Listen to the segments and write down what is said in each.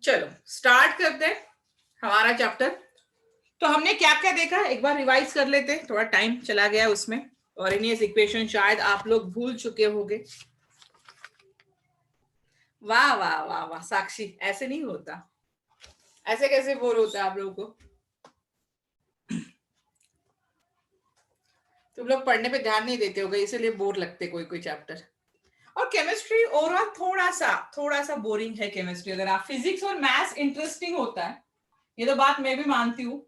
चलो स्टार्ट करते हैं हमारा चैप्टर। तो हमने क्या क्या देखा एक बार रिवाइज कर लेते हैं, थोड़ा टाइम चला गया उसमें। और इनियस इक्वेशन शायद आप लोग भूल चुके होंगे। वाह वाह वाह वाह साक्षी, ऐसे नहीं होता, ऐसे कैसे बोर होता है आप लोगों को? तुम लोग पढ़ने पे ध्यान नहीं देते होगे, इसीलिए बोर लगते कोई कोई चैप्टर। और केमिस्ट्री ओवरऑल थोड़ा सा बोरिंग है केमिस्ट्री। अगर आप फिजिक्स और मैथ्स इंटरेस्टिंग होता है, ये तो बात मैं भी मानती हूँ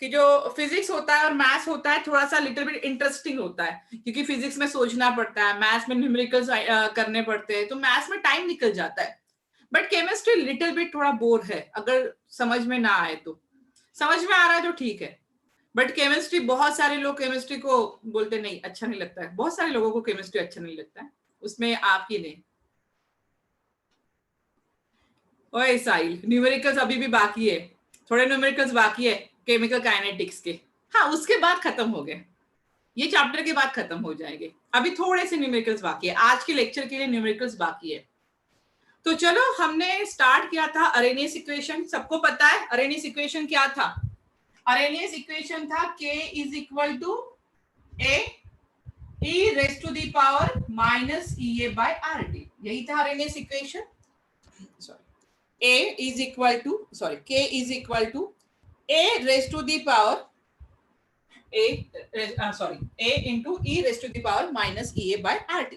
कि जो फिजिक्स होता है और मैथ्स होता है थोड़ा सा लिटिल बिट इंटरेस्टिंग होता है, क्योंकि फिजिक्स में सोचना पड़ता है, मैथ्स में न्यूमेरिकल्स करने पड़ते हैं, तो मैथ्स में टाइम निकल जाता है। बट केमिस्ट्री लिटिल बिट थोड़ा बोर है, अगर समझ में ना आए तो। समझ में आ रहा है तो ठीक है, बट केमिस्ट्री बहुत सारे लोग केमिस्ट्री को बोलते नहीं अच्छा नहीं लगता है, बहुत सारे लोगों को केमिस्ट्री अच्छा नहीं लगता है, उसमें आप ही नहीं। ओए साहिल, न्यूमेरिकल्स अभी भी बाकी है, थोड़े न्यूमेरिकल्स बाकी है केमिकल काइनेटिक्स के। हाँ, उसके बाद खत्म हो गए, ये चैप्टर के बाद खत्म हो जाएंगे। अभी थोड़े से न्यूमेरिकल्स बाकी है, आज के लेक्चर के लिए न्यूमेरिकल्स बाकी है। तो चलो, हमने स्टार्ट किया था अरेनियस इक्वेशन। सबको पता है अरेनियस इक्वेशन क्या था? अरेनियस इक्वेशन था k is equal to a e raise to the power minus ea by rt। यही था Arrhenius equation. Sorry, a is equal to k is equal to a raise to the power a into e raise to the power minus ea by rt।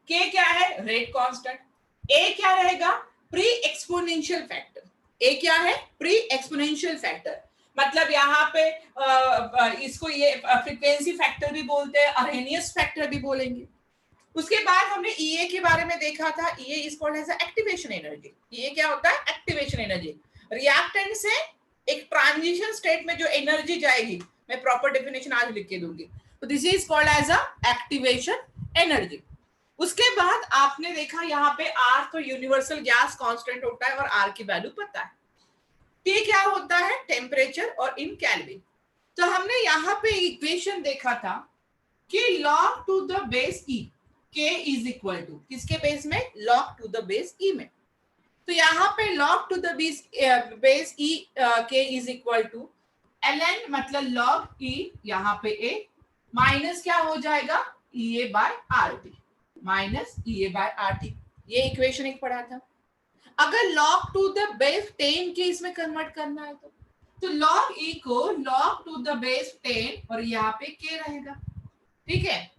k क्या है? Rate constant. a क्या रहेगा? Pre exponential factor. a क्या है? Pre exponential factor. मतलब यहाँ पे इसको ये फ्रीक्वेंसी फैक्टर भी बोलते हैं, अरेनियस फैक्टर भी बोलेंगे। उसके बाद हमने ईए के बारे में देखा था। EA is called as activation energy. EA क्या होता है? Activation energy. रिएक्टेंट से एक ट्रांजिशन स्टेट में जो एनर्जी जाएगी, मैं प्रॉपर डेफिनेशन आज लिख के दूंगी, तो this is called as a activation energy. उसके बाद आपने देखा यहाँ पे आर तो यूनिवर्सल गैस कांस्टेंट होता है और आर की वैल्यू पता है। टी क्या होता है? टेम्परेचर और इन केल्विन। तो हमने यहाँ पे इक्वेशन देखा था कि log to the base e k is equal to किसके बेस में? log to the base e में। तो यहाँ पे log to the base e k is equal to ln मतलब log e यहाँ पे a माइनस क्या हो जाएगा? ea by rt minus ea by rt। ये इक्वेशन एक पढ़ा था। अगर log टू द बेस 10 के इसमें कन्वर्ट करना है तो log e को log टू द बेस 10 और यहाँ पे k रहेगा। ठीक है,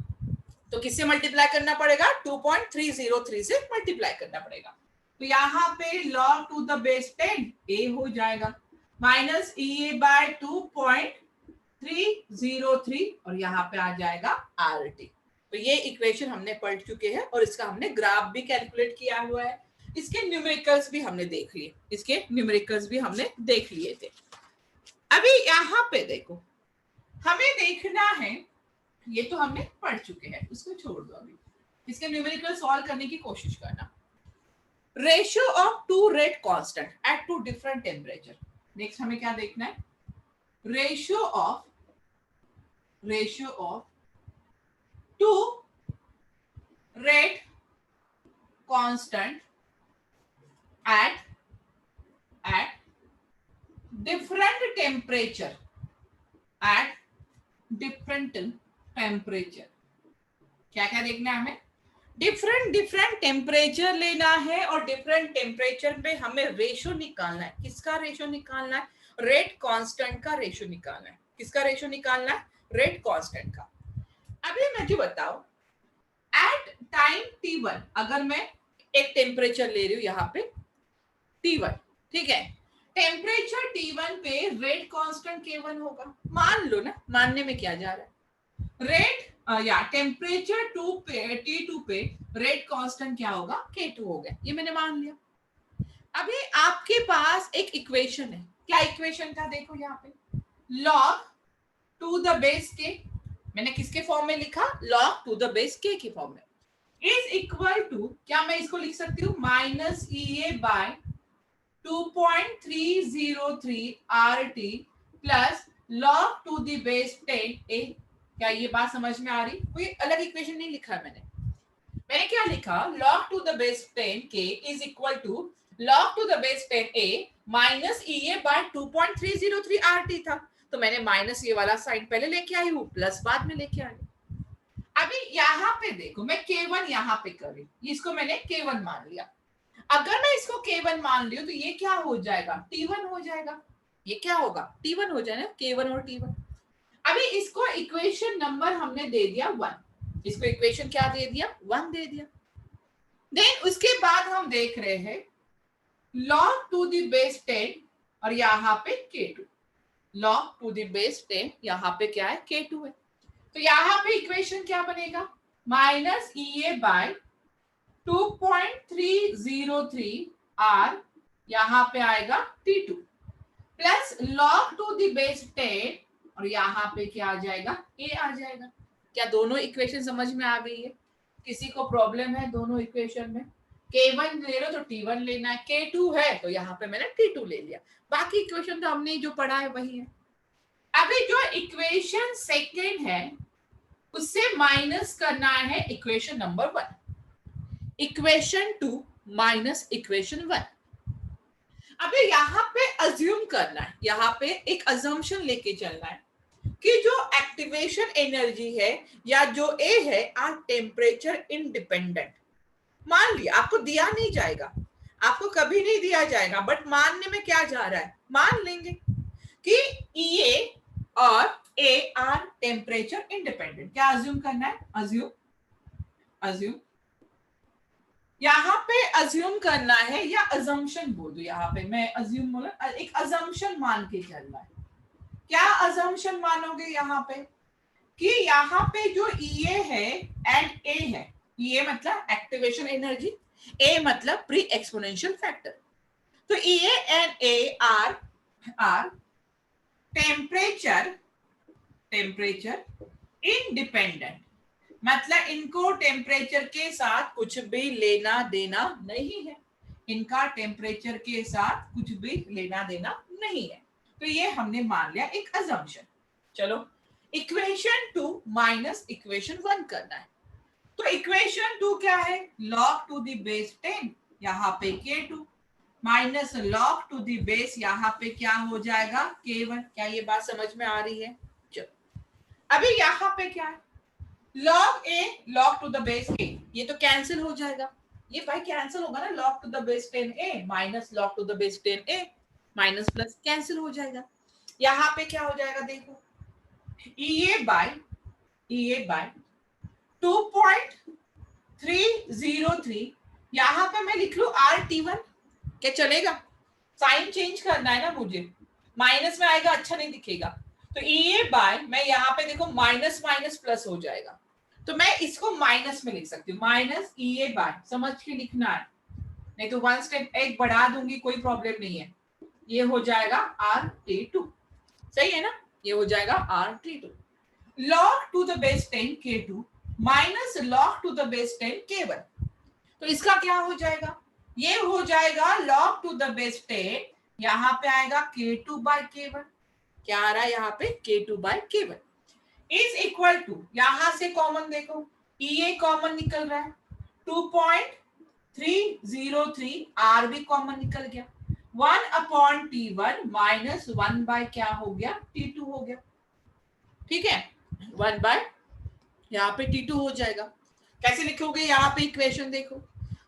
तो किससे मल्टीप्लाई करना पड़ेगा? 2.303 से मल्टीप्लाई करना पड़ेगा। तो यहाँ पे log to the base 10 a हो जाएगा माइनस ea बाय 2.303 और यहाँ पे आ जाएगा rt। तो ये इक्वेशन हमने पढ़ चुके हैं और इसका हमने ग्राफ भी कैलकुलेट किया हुआ है। इसके न्यूमेरिकल्स भी हमने देख लिए, थे। अभी यहाँ पे देखो, हमें देखना है, ये तो हमने पढ़ चुके हैं, उसको छोड़ दो। अभी इसके न्यूमेरिकल सॉल्व करने की कोशिश करना। Ratio of two rate constant at two different temperature. Next हमें क्या देखना है? Ratio of two rate constant at different temperature क्या क्या देखना है हमें? डिफरेंट टेम्परेचर लेना है और डिफरेंट टेम्परेचर पे हमें रेशो निकालना है। किसका रेशो निकालना है? रेट कांस्टेंट का रेशो निकालना है। किसका रेशो निकालना है? रेट कांस्टेंट का। अभी मुझे बताओ, एट टाइम t1 अगर मैं एक टेम्परेचर ले रही हूँ यहाँ पे t1, ठीक है, टेम्परेचर t1 पे रेट कांस्टेंट k1 होगा। मान लो ना, मानने में क्या जा रहा है? रेट या टेम्परेचर T2 पे रेट कांस्टेंट क्या होगा? K2 हो गया, ये मैंने मान लिया। अभी आपके पास एक इक्वेशन है। क्या इक्वेशन था? देखो यहाँ पे log to the base k, मैंने किसके फॉर्म में लिखा? log to the base k के फॉर्म में, इज इक्वल टू, क्या मैं इसको लिख सकती हूँ? Minus ea by 2.303 RT plus log to the base 10a। क्या ये बात समझ में आ रही? कोई अलग इक्वेशन नहीं लिखा है मैंने क्या लिखा? log to the base 10 k is equal to log to the base 10a minus EA by 2.303 RT था, तो मैंने माइनस ये वाला साइन पहले लेके आई हूँ, प्लस बाद में लेके आई। अभी यहाँ पे देखो, मैं K1 यहाँ पे कर रही हूँ, इसको मैंने K1 मान लिया। अगर मैं इसको K1 मान लिया तो ये क्या हो जाएगा, T1 हो जाएगा। ये क्या होगा, T1 हो जाएगा, K1 और T1। अभी इसको इक्वेशन नंबर हमने दे दिया 1, इसको इक्वेशन क्या दे दिया, 1 दे दिया। देन उसके बाद हम देख रहे हैं log टू द बेस 10 और यहाँ पे K2, log to the base 10 यहाँ पे क्या है, K2 है। तो यहाँ पे इक्वेशन क्या बनेगा, माइनस EA बाय 2.303 R, यहाँ पे आएगा T2 plus log to the base 10 और यहाँ पे क्या आ जाएगा, A आ जाएगा। क्या दोनों इक्वेशन समझ में आ गई है? किसी को प्रॉब्लम है दोनों इक्वेशन में? K1 ले लो तो T1 लेना है, K2 है तो यहाँ पे मैंने T2 ले लिया। बाकी इक्वेशन तो हमने जो पढ़ा है वही है। अभी जो इक्वेशन सेकेंड है उससे माइनस करना है equation number 1, equation 2 minus equation 1। अभी यहाँ पे अज्यूम करना है, यहाँ पे एक अजम्पशन लेके चलना है कि जो एक्टिवेशन एनर्जी है या जो ए है आर टेम्परेचर इंडिपेंडेंट। मान लिया आपको दिया नहीं जाएगा, आपको कभी नहीं दिया जाएगा, बट मानने में क्या जा रहा है, मान लेंगे कि ए और ए आर टेम्परेचर इंडिपेंडेंट। क्या अज्यूम करना है, अज्यूम यहाँ पे अज्यूम करना है या अजम्पशन बोल दो, यहाँ पे मैं अज्यूम बोला, एक अजम्पशन मान के चलना है। क्या अजम्पशन मानोगे यहाँ पे कि यहाँ पे जो EA है एंड A है, EA मतलब एक्टिवेशन एनर्जी, A मतलब प्री एक्सपोनेंशियल फैक्टर, तो EA and A are temperature independent, मतलब इनको टेम्परेचर के साथ कुछ भी लेना देना नहीं है, इनका टेम्परेचर के साथ कुछ भी लेना देना नहीं है। तो ये हमने मान लिया एक अजम्पशन। चलो इक्वेशन 2 माइनस इक्वेशन 1 करना है। तो इक्वेशन 2 क्या है, log टू द बेस 10 यहाँ पे K2 minus log to the base यहाँ पे क्या हो जाएगा, K1। क्या ये बात समझ में आ रही है? चलो अभी यहाँ पे क्या है, log A log to the base A, ये तो कैंसिल हो जाएगा, ये भाई कैंसिल होगा ना, log to the base 10A minus log to the base 10A minus plus cancel हो जाएगा। यहाँ पे क्या हो जाएगा देखो, EA बाय 2.303, यहाँ पे मैं लिख लू RT1, क्या चलेगा? साइन चेंज करना है ना मुझे, माइनस में आएगा अच्छा नहीं दिखेगा, तो EA बाय मैं यहाँ पे देखो माइनस माइनस प्लस हो जाएगा, तो मैं इसको माइनस में लिख सकती हूँ, माइनस EA बाय, समझ के लिखना है, नहीं तो 1 स्टेप एक बढ़ा दूंगी कोई प्रॉब्लम नहीं है। ये हो जाएगा RT2, सही है ना, ये हो जाएगा RT2 log to the base 10 K2 minus log to the base 10 K1। तो इसका क्या हो जाएगा, ये हो जाएगा log टू द बेस 10, यहाँ पे आएगा K2 बाय K1, क्या आ रहा है यहाँ पे, K2 bye K1 is equal to, यहां से कॉमन देखो, EA कॉमन निकल रहा है, 2.303 R भी कॉमन निकल गया, 1 अपॉन T1 माइनस 1 बाय क्या हो गया, T2 हो गया। ठीक है, 1 बाय यहाँ पे T2 हो जाएगा। कैसे लिखोगे, यहाँ पे इक्वेशन देखो,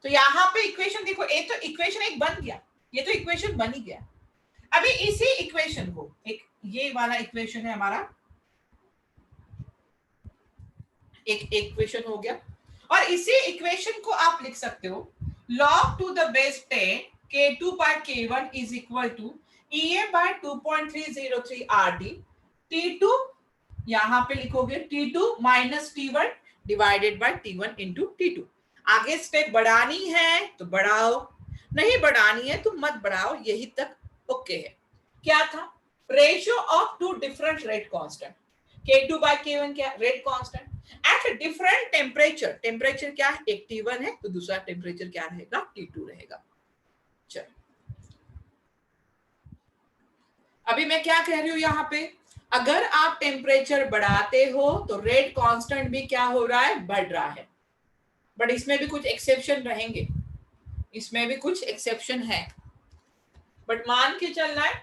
तो यहाँ पे इक्वेशन देखो, एक तो इक्वेशन एक बन गया, ये तो इक्वेशन बन ही गया। अभी इसी इक्वेशन को, एक ये वाला इक्वेशन है हमारा, एक इक्वेशन हो गया, और इसी इक्वेशन को आप लिख सकते हो log to the base 10 K2 by K1 is equal to EA by 2.303 RD, T2 यहाँ पे लिखोगे T2 minus T1 divided by T1 into T2। आगे स्टेप बढ़ानी है तो बढ़ाओ, नहीं बढ़ानी है तो मत बढ़ाओ, यही तक ओके है। क्या था, ratio of two different rate constant, K2 by K1 क्या, rate constant at different temperature, temperature क्या है, एक T1 है तो दूसरा टेम्परेचर क्या रहेगा, T2 रहेगा। चलो अभी मैं क्या कह रही हूं यहाँ पे, अगर आप टेम्परेचर बढ़ाते हो तो रेट कांस्टेंट भी क्या हो रहा है, बढ़ रहा है, बट इसमें भी कुछ एक्सेप्शन रहेंगे। इसमें भी कुछ एक्सेप्शन है, बट मान के चलना है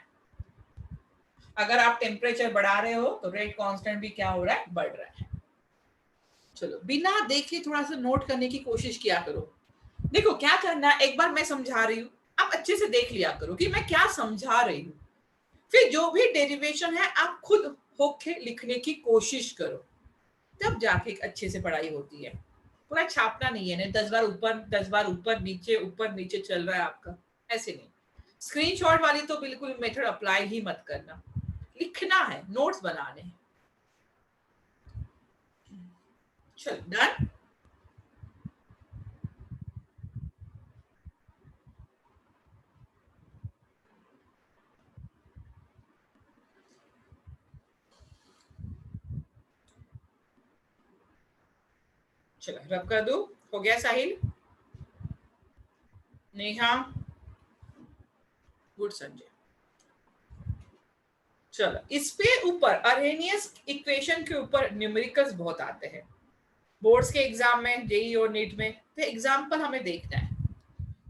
अगर आप टेम्परेचर बढ़ा रहे हो तो रेट कांस्टेंट भी क्या हो रहा है, बढ़ रहा है। चलो बिना देखे थोड़ा सा नोट करने की कोशिश किया करो। देखो क्या करना है, एक बार मैं समझा रही हूँ, आप अच्छे से देख लिया करो कि मैं क्या समझा रही हूँ। फिर जो भी डेरिवेशन है आप खुद होके लिखने की कोशिश करो, तब जाके एक अच्छे से पढ़ाई होती है। पूरा छापना नहीं है ना, 10 बार ऊपर 10 बार ऊपर नीचे चल रहा है आपका, ऐसे नहीं। स्क्रीनशॉट वाली तो बिल्कुल मेथड अप्लाई ही मत करना, लिखना है, नोट्स बनाने हैं। चल डन। चलो रब कर दो, हो गया साहिल, नेहा, गुड संजय। चलो इस पे ऊपर अरेनियस इक्वेशन के ऊपर न्यूमेरिकल्स बहुत आते हैं बोर्ड्स के एग्जाम में, जेई और नीट में, तो एग्जाम्पल हमें देखना है।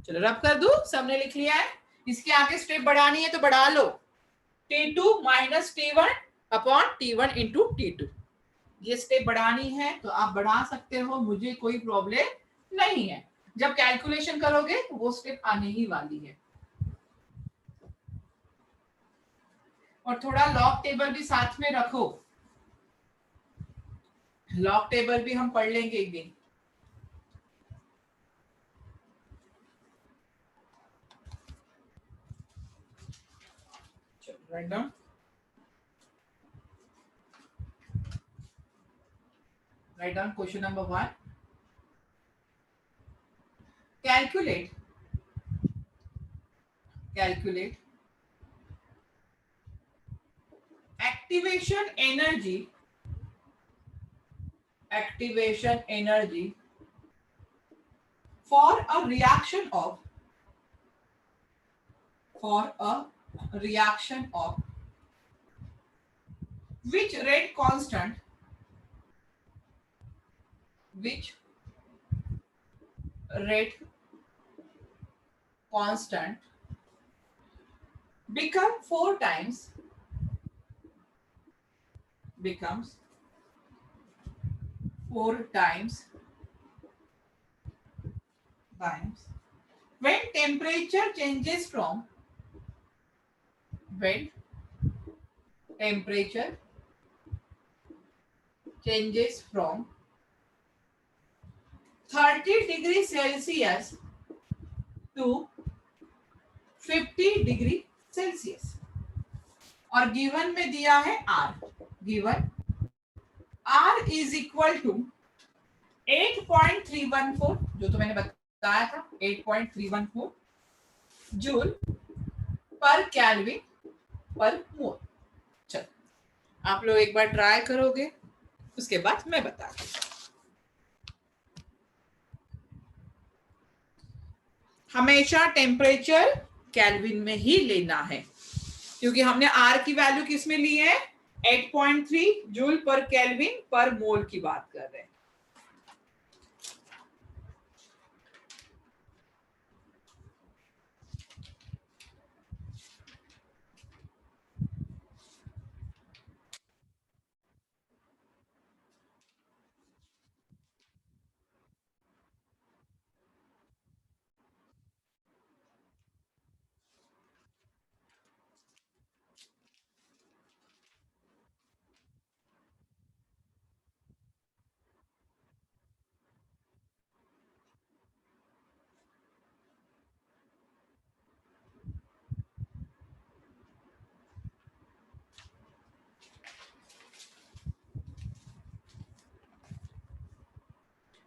चलो रब कर दो, सबने लिख लिया है। इसके आगे स्टेप बढ़ानी है तो बढ़ा लो, T2 minus T1 upon T1 into T2। ये स्टेप बढ़ानी है तो आप बढ़ा सकते हो, मुझे कोई प्रॉब्लम नहीं है। जब कैलकुलेशन करोगे तो वो स्टेप आने ही वाली है। और थोड़ा लॉग टेबल भी साथ में रखो, लॉग टेबल भी हम पढ़ लेंगे एक दिन। चलो write down, write down question number 1. Calculate activation energy for a reaction of which rate constant becomes 4 times when temperature changes from 30 degree Celsius to 50 degree Celsius. और गिवन में दिया है R इज इक्वल टू 8.314, जो तो मैंने बताया था 8.314 joule पर केल्विन पर मोल। चलो आप लोग एक बार ट्राई करोगे, उसके बाद मैं बताती हूँ। हमेशा टेम्परेचर केल्विन में ही लेना है, क्योंकि हमने R की वैल्यू किस में ली है, 8.3 जूल पर केल्विन पर मोल की बात कर रहे हैं।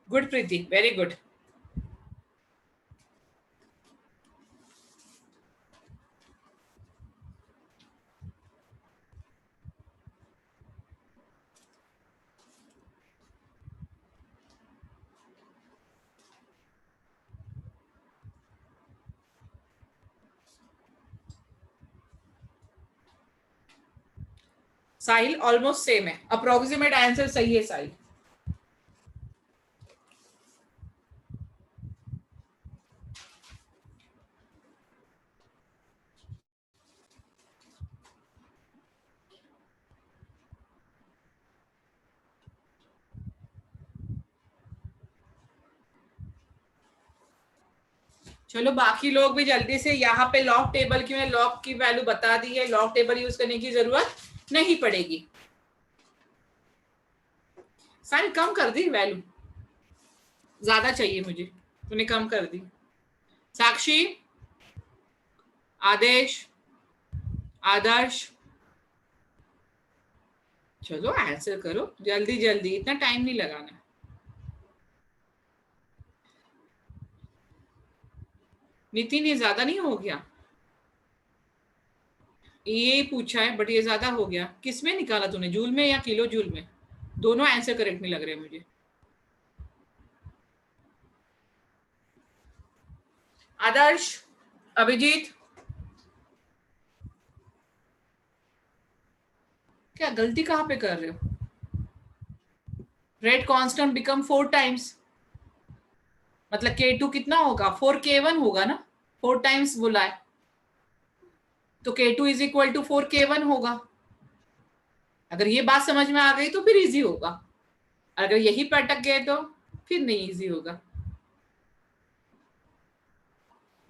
गुड प्रीति, वेरी गुड। साहिल ऑलमोस्ट सेम है, अप्रोक्सीमेट आंसर सही है साहिल। चलो बाकी लोग भी जल्दी से, यहाँ पे लॉग टेबल की, लॉग की वैल्यू बता दी है, लॉग टेबल यूज करने की जरूरत नहीं पड़ेगी। सारी कम कर दी वैल्यू, ज्यादा चाहिए मुझे, तूने कम कर दी। साक्षी, आदेश, आदर्श, चलो आंसर करो जल्दी जल्दी, इतना टाइम नहीं लगाना। नितिन ये ज्यादा नहीं हो गया? ये पूछा है बट ये ज्यादा हो गया। किसमें निकाला तूने, जूल में या किलो जूल में? दोनों आंसर करेक्ट नहीं लग रहे मुझे। आदर्श, अभिजीत, क्या गलती कहां पे कर रहे हो? रेट कांस्टेंट बिकम 4 टाइम्स, मतलब K2 कितना होगा, 4K1 होगा ना, 4 टाइम्स बोला है, तो K2 is equal to 4K1 होगा। अगर ये बात समझ में आ गई तो फिर इजी होगा, अगर यही पे अटक गए तो फिर नहीं इजी होगा।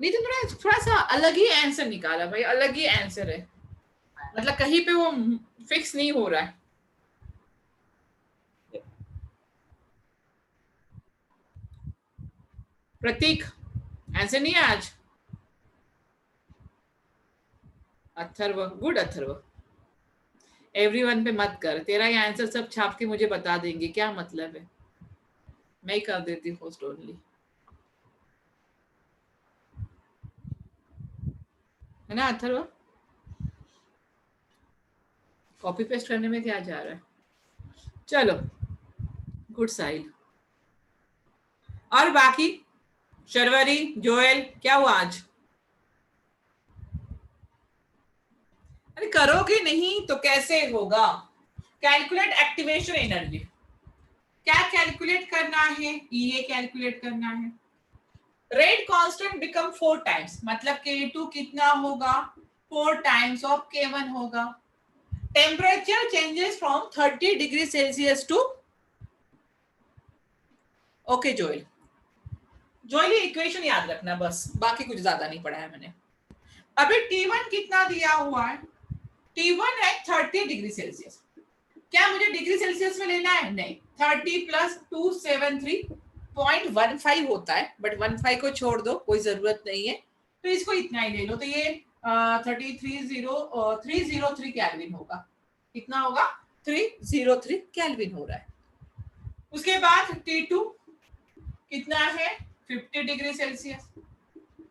नहीं तो थोड़ा सा अलग ही आंसर निकाला भाई, अलग ही आंसर है, मतलब कहीं पे वो फिक्स नहीं हो रहा है। प्रतीक, आंसर नहीं है आज? अथर्व, गुड अथर्व। एवरीवन पे मत कर, तेरा ये आंसर सब छाप के मुझे बता देंगे, क्या मतलब है? मैं ही कर देती हूँ होस्ट ओनली, है ना अथर्व? कॉपी पेस्ट करने में क्या जा रहा है? चलो, गुड साहिल। और बाकी शर्वरी, जोएल, क्या हुआ आज? अरे करोगे नहीं तो कैसे होगा? कैलकुलेट एक्टिवेशन एनर्जी, क्या कैलकुलेट करना है? ये कैलकुलेट करना है। रेट कांस्टेंट बिकम 4 टाइम्स, मतलब K2 कितना होगा, 4 टाइम्स ऑफ K1 होगा। Temperature changes from 30 degree Celsius to, okay जोएल, जोएल इक्वेशन याद रखना बस, बाकी कुछ ज्यादा नहीं पढ़ा है मैंने। अभी T1 कितना दिया हुआ है? T1 है 30 डिग्री सेल्सियस। क्या मुझे डिग्री सेल्सियस में लेना है? नहीं, 30 प्लस 273.15 होता है, बट 15 को छोड़ दो, कोई जरूरत नहीं है, तो इसको इतना ही ले लो, तो ये 303 केल्विन होगा। कितना होगा? 303 केल्विन हो रहा है। उसके बाद T2 कितना है? 50 डिग्री सेल्सियस,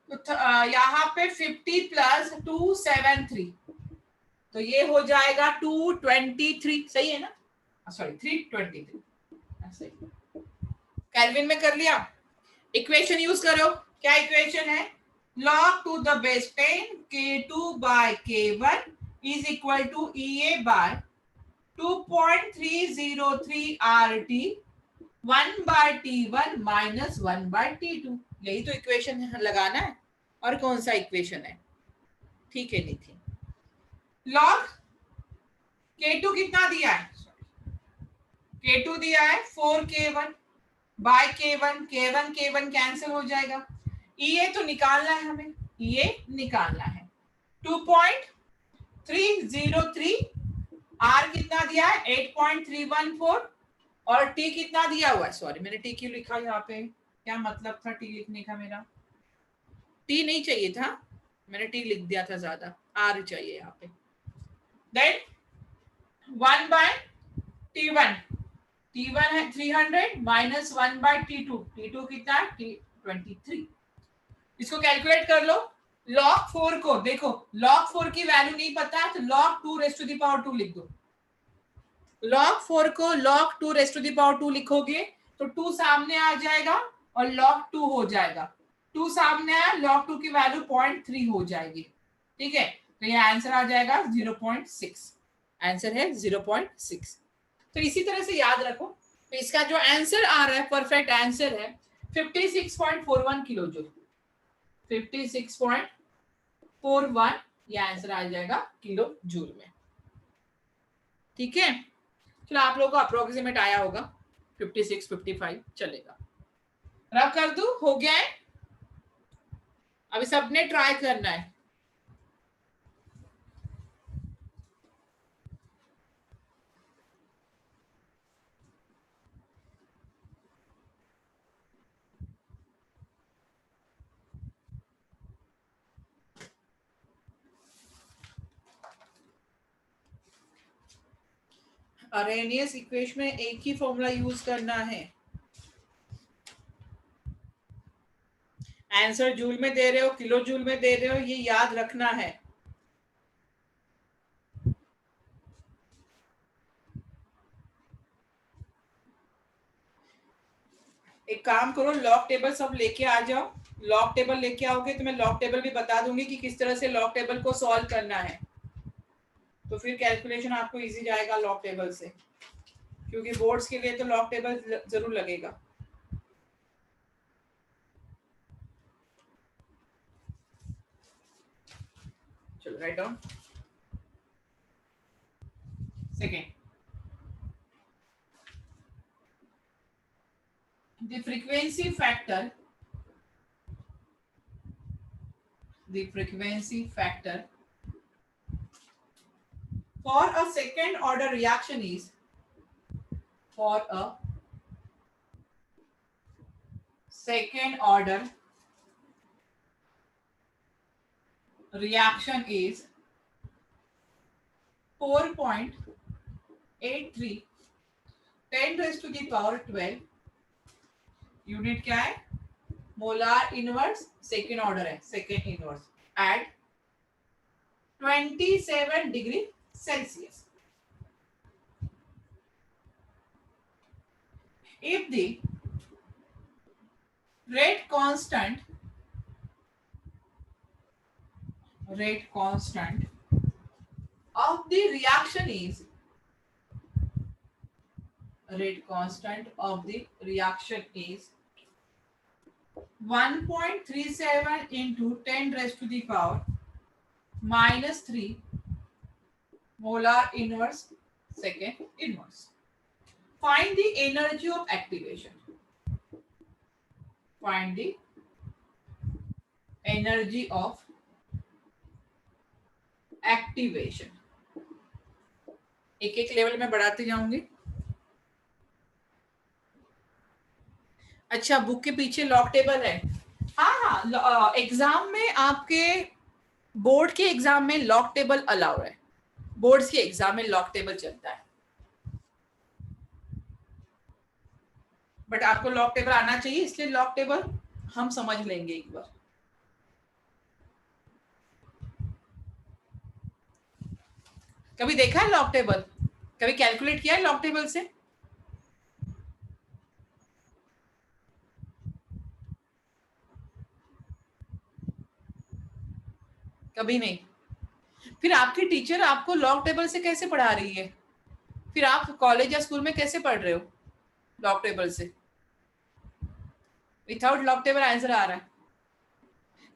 तो यहाँ पे 50 प्लस 273, तो ये हो जाएगा 223, सही है ना? सॉरी 323, केल्विन में कर लिया। इक्वेशन यूज करो, क्या इक्वेशन है? log to the base 10 K2 by K1 is equal to EA by 2.303 RT 1 by T1 minus 1 by T2। यही तो इक्वेशन लगाना है, और कौन सा इक्वेशन है? ठीक है नितिन। log K2 कितना दिया है? K2 दिया है 4K1 bye K1, K1 cancel हो जाएगा। ये तो निकालना है हमें, ये निकालना है। 2.303, R कितना दिया है? 8.314, और T कितना दिया हुआ है? सॉरी मैंने T क्यों लिखा यहाँ पे, क्या मतलब था T लिखने का मेरा? T नहीं चाहिए था, मैंने T लिख दिया था ज्यादा, R चाहिए यहाँ पे। देन 1 बाय T1, T1 है 300 माइनस 1 बाय T2, T2 कितना है? 23। इसको कैलकुलेट कर लो। log 4 को देखो, log 4 की वैल्यू नहीं पता है तो log 2 raise to the power 2 लिख दो। log 4 को log 2 raise to the power 2 लिखोगे तो 2 सामने आ जाएगा और log 2 हो जाएगा। 2 सामने आया, log 2 की वैल्यू 0.3 हो जाएगी, ठीक है? तो ये आंसर आ जाएगा 0.6, आंसर है 0.6। तो इसी तरह से याद रखो, तो इसका जो आंसर आ रहा है, परफेक्ट आंसर है 56.41 किलो जूल, 56.41, ये आंसर आ जाएगा किलो जूल में, ठीक है? चलो आप लोगों को अप्रोक्सीमेट आया होगा, 56, 55 चलेगा। रब कर दूं, हो गया है? अभी सबने ट्राई करना है। अरेनियस इक्वेशन में एक ही फॉर्मूला यूज करना है। आंसर जूल में दे रहे हो, किलो जूल में दे रहे हो, ये याद रखना है। एक काम करो, लॉग टेबल सब लेके आ जाओ। लॉग टेबल लेके आओगे तो मैं लॉग टेबल भी बता दूंगी कि किस तरह से लॉग टेबल को सॉल्व करना है, तो फिर कैलकुलेशन आपको इजी जाएगा लॉग टेबल से, क्योंकि बोर्ड्स के लिए तो लॉग टेबल जरूर लगेगा। चलो write down. Second, the frequency factor for a second order reaction is second order reaction is 4.83 10 raised to the power 12 unit क्या है, मोलार इनवर्स, सेकेंड ऑर्डर है, second inverse at 27 degree Celsius. If the rate constant of the reaction is 1.37 into 10 raised to the power -3 molar inverse second inverse. Find the energy of activation. Find the energy of activation. एक एक level में बढ़ाते जाऊंगी। अच्छा, book के पीछे log table है। हाँ, एग्जाम में आपके बोर्ड के एग्जाम में लॉग टेबल अलाउड है, बोर्ड्स के एग्जाम में लॉग टेबल चलता है, बट आपको लॉग टेबल आना चाहिए, इसलिए लॉग टेबल हम समझ लेंगे एक बार। कभी देखा है लॉग टेबल, कभी कैलकुलेट किया है लॉग टेबल से? कभी नहीं। फिर आपकी टीचर आपको लॉग टेबल से कैसे पढ़ा रही है? फिर आप कॉलेज या स्कूल में कैसे पढ़ रहे हो लॉग टेबल से? विदाउट लॉग टेबल आंसर आ रहा है,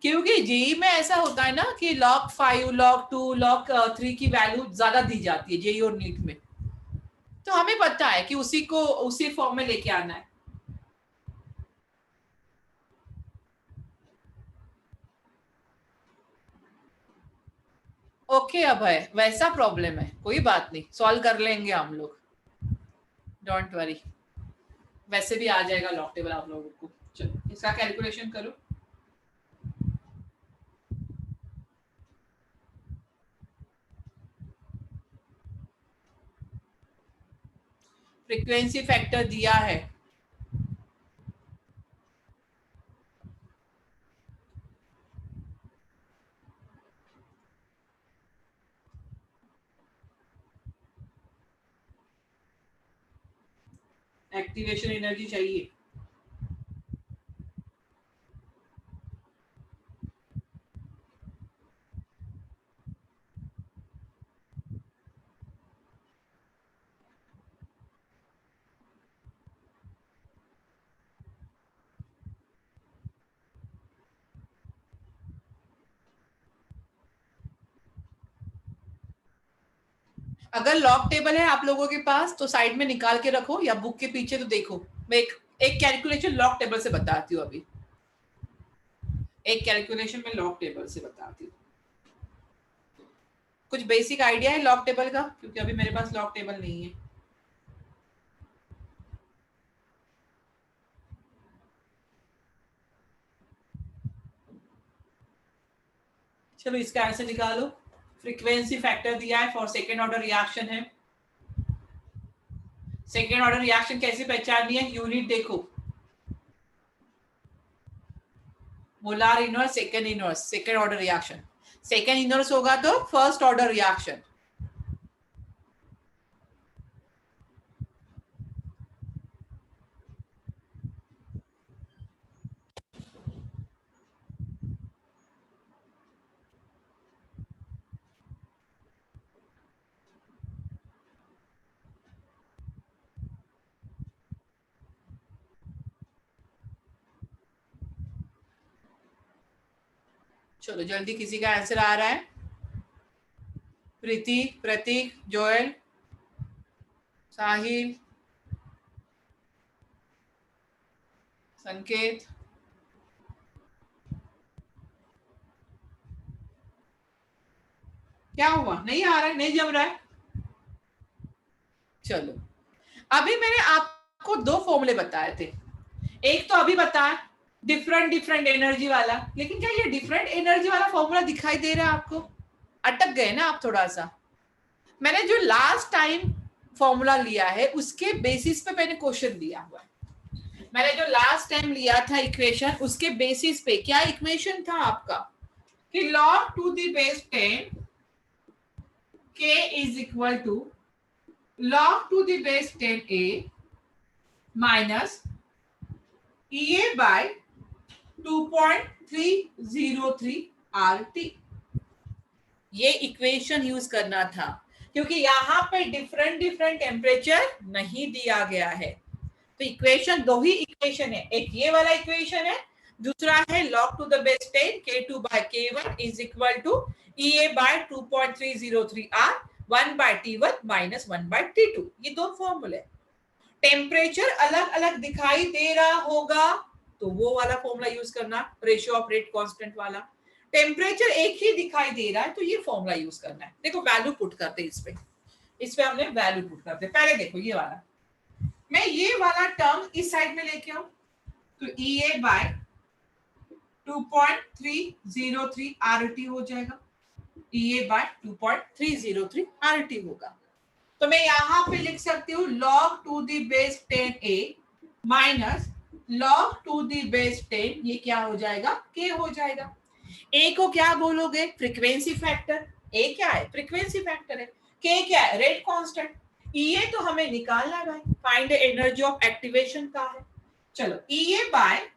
क्योंकि जेई में ऐसा होता है ना कि लॉग 5, लॉग 2, लॉग 3 की वैल्यू ज्यादा दी जाती है जेई और नीट में, तो हमें पता है कि उसी को उसी फॉर्म में लेके आना है। ओके अभय, वैसा प्रॉब्लम है, कोई बात नहीं, सॉल्व कर लेंगे हम लोग, डोंट वरी, वैसे भी आ जाएगा लॉग टेबल आप लोगों को। चलो इसका कैलकुलेशन करो। फ्रीक्वेंसी फैक्टर दिया है, एक्टिवेशन एनर्जी चाहिए। अगर लॉग टेबल है आप लोगों के पास तो साइड में निकाल के रखो, या बुक के पीछे तो देखो, मैं एक कैलकुलेशन लॉग टेबल से बताती हूँ अभी। एक कैलकुलेशन में लॉग टेबल से बताती हूँ। कुछ बेसिक आइडिया है लॉग टेबल का, क्योंकि अभी मेरे पास लॉग टेबल नहीं है। चलो इसका आंसर निकालो। फ्रीक्वेंसी फैक्टर दिया है फॉर सेकेंड ऑर्डर रिएक्शन है। सेकेंड ऑर्डर रिएक्शन कैसे पहचाननी है, यूनिट देखो, molar inverse, second inverse, second order reaction. Second inverse होगा तो फर्स्ट ऑर्डर रिएक्शन। चलो जल्दी, किसी का आंसर आ रहा है? प्रीति, प्रतीक, जोएल, साहिल, संकेत, क्या हुआ, नहीं आ रहा है, नहीं जम रहा है? चलो, अभी मैंने आपको दो फॉर्मूले बताए थे। एक तो अभी बताया डिफरेंट डिफरेंट एनर्जी वाला, लेकिन क्या ये डिफरेंट एनर्जी वाला फॉर्मूला दिखाई दे रहा है आपको? अटक गए ना आप थोड़ा सा। मैंने जो लास्ट टाइम फॉर्मूला लिया है उसके बेसिस पे मैंने क्वेश्चन दिया हुआ है। मैंने जो लास्ट टाइम लिया था इक्वेशन, उसके बेसिस पे क्या इक्वेशन था आपका कि log to the base 10 k is equal to log to the base 10 a minus EA by 2.303 RT। ये इक्वेशन यूज करना था, क्योंकि यहाँ पे डिफरेंट डिफरेंट टेम्परेचर नहीं दिया गया है। तो इक्वेशन, दो ही इक्वेशन है, एक ये वाला इक्वेशन है, दूसरा है log to the base 10 k2 by k1 is equal to EA by 2.303 R 1 by T1 minus 1 by T2। ये दो फॉर्मूले। टेम्परेचर अलग अलग दिखाई दे रहा होगा तो वो वाला फॉर्मूला यूज करना, रेशियो ऑफ रेट कांस्टेंट वाला। टेम्परेचर एक ही दिखाई दे रहा है तो ये फॉर्मूला यूज करना है। देखो वैल्यू पुट करते इस पे हमने वैल्यू पुट करते। पहले देखो ये वाला, मैं ये वाला टर्म इस साइड में लेके आऊं तो EA बाय 2.303 RT हो जाएगा। EA बाय 2.303 RT होगा। तो मैं यहां पे लिख सकती हूँ log to the base 10a minus log to the base 10, ये क्या हो जाएगा, k हो जाएगा। a को क्या बोलोगे, फ्रीक्वेंसी फैक्टर। a क्या है, फ्रीक्वेंसी फैक्टर है। k क्या है, रेट कांस्टेंट। EA तो हमें निकालना है भाई, find the energy of activation का है। चलो EA बाय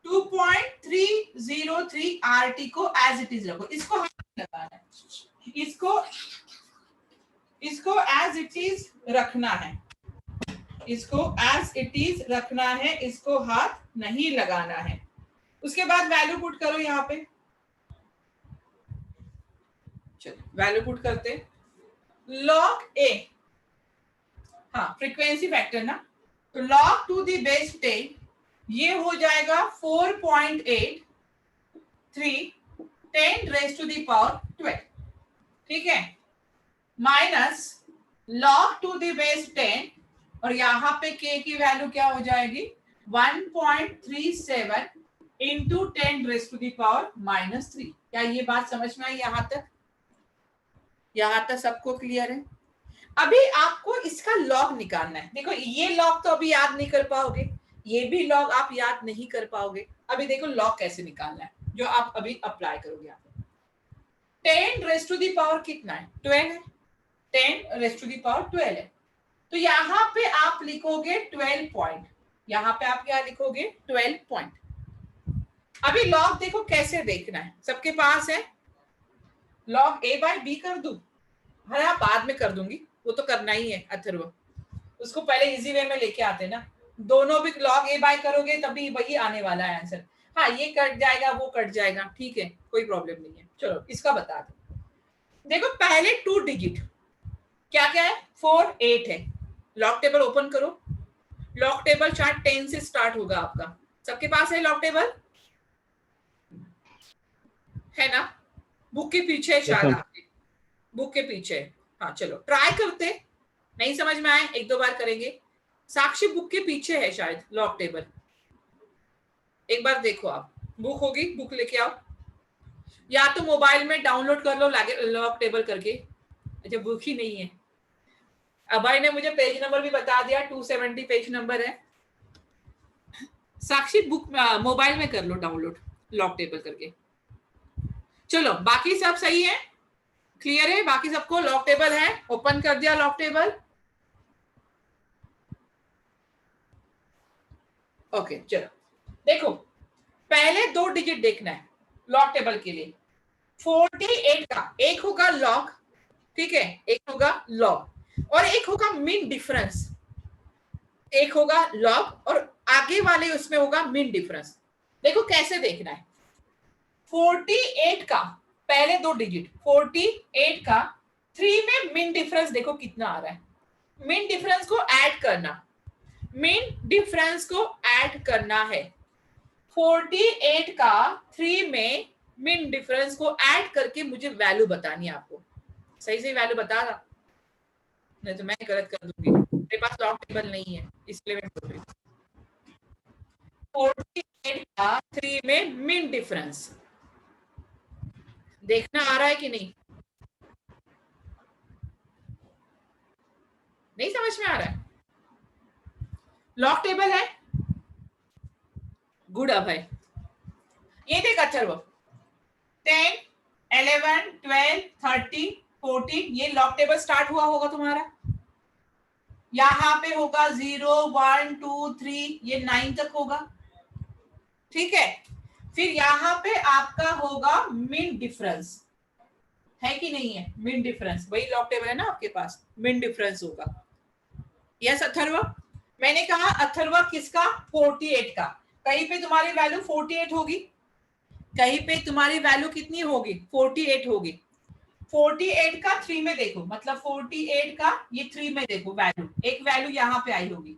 2.303 RT को एज इट इज रखो, इसको हाथ लगाना है, इसको एज इट इज रखना है, इसको एज इट इज रखना है, इसको हाथ नहीं लगाना है। उसके बाद वैल्यू पुट करो यहाँ पे। चलो वैल्यू पुट करते, log a, हाँ फ्रीक्वेंसी फैक्टर ना, तो log टू द बेस 10 ये हो जाएगा 4.83 10 रेज टू द पावर 12, ठीक है, minus log to the base 10 और यहाँ पे k की वैल्यू क्या हो जाएगी 1.37 into 10 raise to the power -3। क्या ये बात समझ में आई यहाँ तक? यहाँ तक सबको क्लियर है? अभी आपको इसका लॉग निकालना है। देखो ये लॉग तो अभी याद नहीं कर पाओगे, ये भी लॉग आप याद नहीं कर पाओगे। अभी देखो लॉग कैसे निकालना है जो आप अभी अप्लाई करोगे। आप 10 रेज टू द पावर कितना है, 12 है, 10 रेज टू द पावर 12 है, तो यहाँ पे आप लिखोगे 12 पॉइंट, यहाँ पे आप क्या लिखोगे 12 पॉइंट। अभी लॉग देखो कैसे देखना है, सबके पास है, लॉग a बाय b कर दूं, हाँ बाद में कर दूंगी, वो तो करना ही है अथर्व, उसको पहले इजी वे में लेके आते ना, दोनों भी log a बाय करोगे तभी वही आने वाला है आंसर। हाँ ये कट जाएगा वो कट जाएगा, ठीक है कोई प्रॉब्लम नहीं है। चलो इसका बता दो, देखो पहले 2 डिजिट क्या क्या है, 4 8 है। लॉग टेबल ओपन करो, लॉग टेबल चार्ट 10 से स्टार्ट होगा आपका, सबके पास है लॉग टेबल। है ना? बुक के पीछे है शायद आपके, बुक के पीछे। हाँ चलो ट्राई करते, नहीं समझ में आए एक दो बार करेंगे। साक्षी बुक के पीछे है शायद लॉक टेबल, एक बार देखो आप, बुक होगी, बुक लेके आओ, या तो मोबाइल में डाउनलोड कर लो लॉक टेबल करके। अच्छा बुक ही नहीं है, अभय ने मुझे पेज नंबर भी बता दिया, 270 पेज नंबर है। साक्षी बुक मोबाइल में कर लो डाउनलोड लॉक टेबल करके। चलो बाकी सब सही है, क्लियर है बाकी सबको? लॉक टेबल है, ओपन कर दिया लॉक टेबल। ओके चलो देखो, पहले 2 डिजिट देखना है लॉक टेबल के लिए। 48 का एक होगा लॉग, ठीक है, एक होगा लॉग और एक होगा मीन डिफरेंस। एक होगा लॉग और आगे वाले उसमें होगा मीन डिफरेंस। देखो कैसे देखना है। 48 का पहले 2 डिजिट, 48 का 3 में मीन डिफरेंस देखो कितना आ रहा है। मीन डिफरेंस को ऐड करना, मीन डिफरेंस को ऐड करना है। 48 का 3 में मीन डिफरेंस को ऐड करके मुझे वैल्यू बतानी है आपको। सही सही वैल्यू बता रहा, नहीं तो मैं गलत कर दूंगी, मेरे पास लॉक टेबल नहीं है इसलिए मैं बोल रही हूँ। 48 का 3 में मीन डिफरेंस देखना आ रहा है कि नहीं? नहीं समझ में आ रहा है? लॉक टेबल है, गुड अभय। ये देख अथर्व, 10 11 12 13 14 ये लॉक टेबल स्टार्ट हुआ होगा तुम्हारा, यहां पे होगा 0 1 2 3 ये 9 तक होगा, ठीक है। फिर यहां पे आपका होगा मीन डिफरेंस, है कि नहीं है? मीन डिफरेंस वही लॉक टेबल है ना आपके पास, मीन डिफरेंस होगा। यस अथर्व, मैंने कहा अथर्व किसका? 48 का। कहीं पे तुम्हारी वैल्यू 48 होगी, कहीं पे तुम्हारी वैल्यू कितनी होगी? 48 होगी। 48 का 3 में देखो, मतलब 48 का ये 3 में देखो वैल्यू, एक वैल्यू यहाँ पे आई होगी,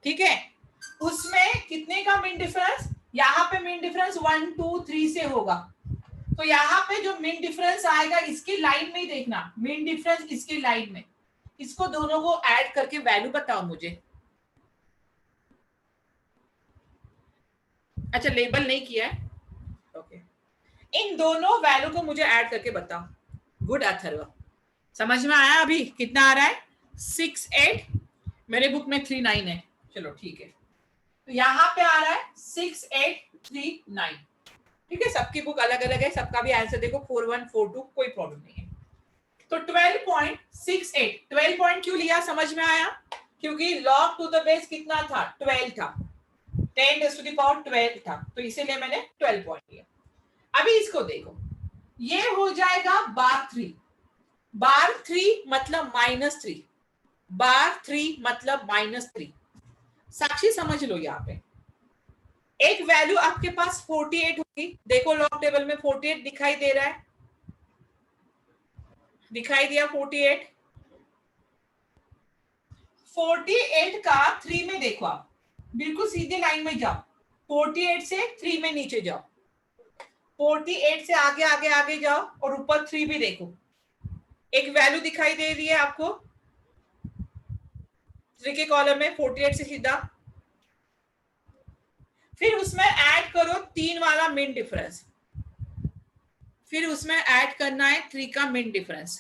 ठीक है। उसमें कितने का मीन डिफरेंस? यहाँ पे मीन डिफरेंस 1 2 3 से होगा, तो यहाँ पे जो मीन डिफरेंस आएगा इसकी लाइन में ही देखना, मीन डिफरेंस इसकी लाइन में, इसको दोनों को ऐड करके वैल्यू बताओ मुझे। अच्छा लेबल नहीं किया है, ओके। इन दोनों वैल्यू को मुझे ऐड करके बताओ। गुड अथर्व, समझ में आया अभी कितना आ रहा है? 6 8, मेरे बुक में 3 9 है, चलो ठीक है। तो यहाँ पे आ रहा है 6 8 3 9, ठीक है। सबकी बुक अलग अलग है, सबका भी आंसर देखो 4 1 4 2, कोई प्रॉब्लम नहीं है। तो 12.68, 12 पॉइंट क्यों लिया समझ में आया? क्योंकि log टू द बेस कितना था? 12 था, 10 raised to the power 12 था, तो इसीलिए मैंने 12 पॉइंट लिया। अभी इसको देखो, ये हो जाएगा बार 3, बार 3 मतलब -3, बार 3 मतलब -3। साक्षी समझ लो, यहाँ पे एक वैल्यू आपके पास 48 होगी, देखो लॉग टेबल में 48 दिखाई दे रहा है, दिखाई दिया 48। 48 का 3 में देखो, आप बिल्कुल सीधे लाइन में जाओ, 48 से 3 में नीचे जाओ, 48 से आगे आगे आगे जाओ और ऊपर 3 भी देखो, एक वैल्यू दिखाई दे रही है आपको 3 के कॉलम में, 48 से सीधा। फिर उसमें ऐड करो 3 वाला मीन डिफरेंस, फिर उसमें ऐड करना है 3 का मीन डिफरेंस।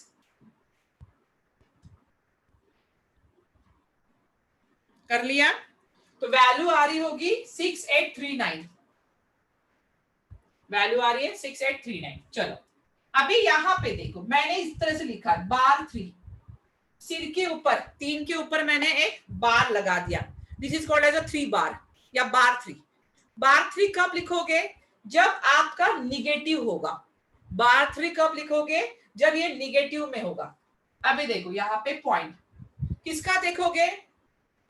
कर लिया? तो वैल्यू आ रही होगी 6839, वैल्यू आ रही है 6839। चलो अभी यहां पे देखो, मैंने इस तरह से लिखा बार 3, सिर के ऊपर 3 के ऊपर मैंने एक बार लगा दिया, this is called as a 3 बार या बार 3। बार 3 कब लिखोगे? जब आपका निगेटिव होगा। बार 3 कब लिखोगे? जब ये निगेटिव में होगा। अभी देखो यहाँ पे पॉइंट किसका देखोगे?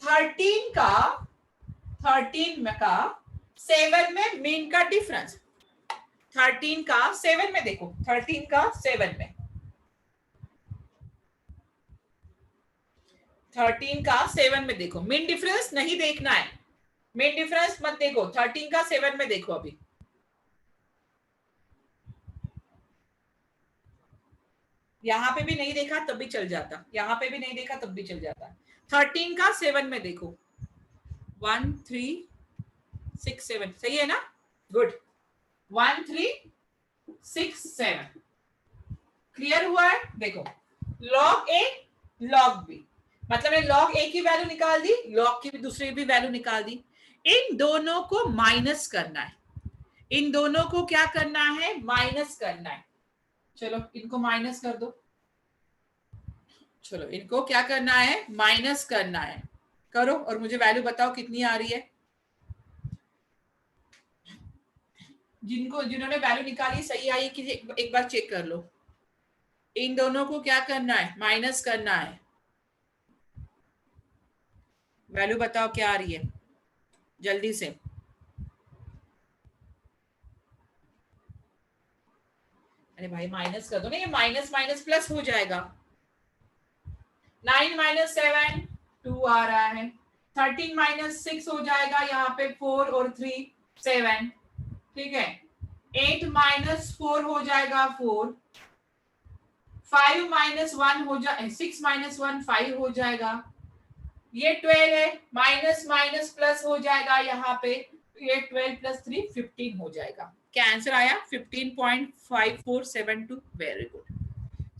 13 का 7 में मीन का डिफरेंस, 13 का 7 में देखो, 13 का 7 में, 13 का 7 में देखो, मीन डिफरेंस नहीं देखना है, मीन डिफरेंस मत देखो, 13 का 7 में देखो। अभी यहाँ पे भी नहीं देखा तब भी चल जाता, यहाँ पे भी नहीं देखा तब भी चल जाता। 13 का 7 में देखो, 1 3 6 7, सही है ना? गुड, 1 3 6 7। क्लियर हुआ है? देखो, लॉग ए लॉग बी, मतलब मैंने लॉग ए की वैल्यू निकाल दी, लॉग की भी दूसरी भी वैल्यू निकाल दी। इन दोनों को माइनस करना है, इन दोनों को क्या करना है? माइनस करना है। चलो इनको माइनस कर दो, चलो इनको क्या करना है? माइनस करना है। करो और मुझे वैल्यू बताओ कितनी आ रही है। जिन्होंने वैल्यू निकाली सही आई कि एक बार चेक कर लो। इन दोनों को क्या करना है? माइनस करना है। वैल्यू बताओ क्या आ रही है जल्दी से। अरे भाई माइनस कर दो ना, ये माइनस माइनस प्लस हो जाएगा। 9 माइनस 7 2 आ रहा है। 13 माइनस 6 हो जाएगा, यहाँ पे 4 और 3 7, ठीक है। 8 माइनस 4 हो जाएगा 4। 5 माइनस 1 हो जाए, 6 माइनस 1 5 हो जाएगा। ये 12 है, माइनस माइनस प्लस हो जाएगा यहाँ पे, ये 12 प्लस 3 15 हो जाएगा। क्या आंसर आया? 15.5472। Very good.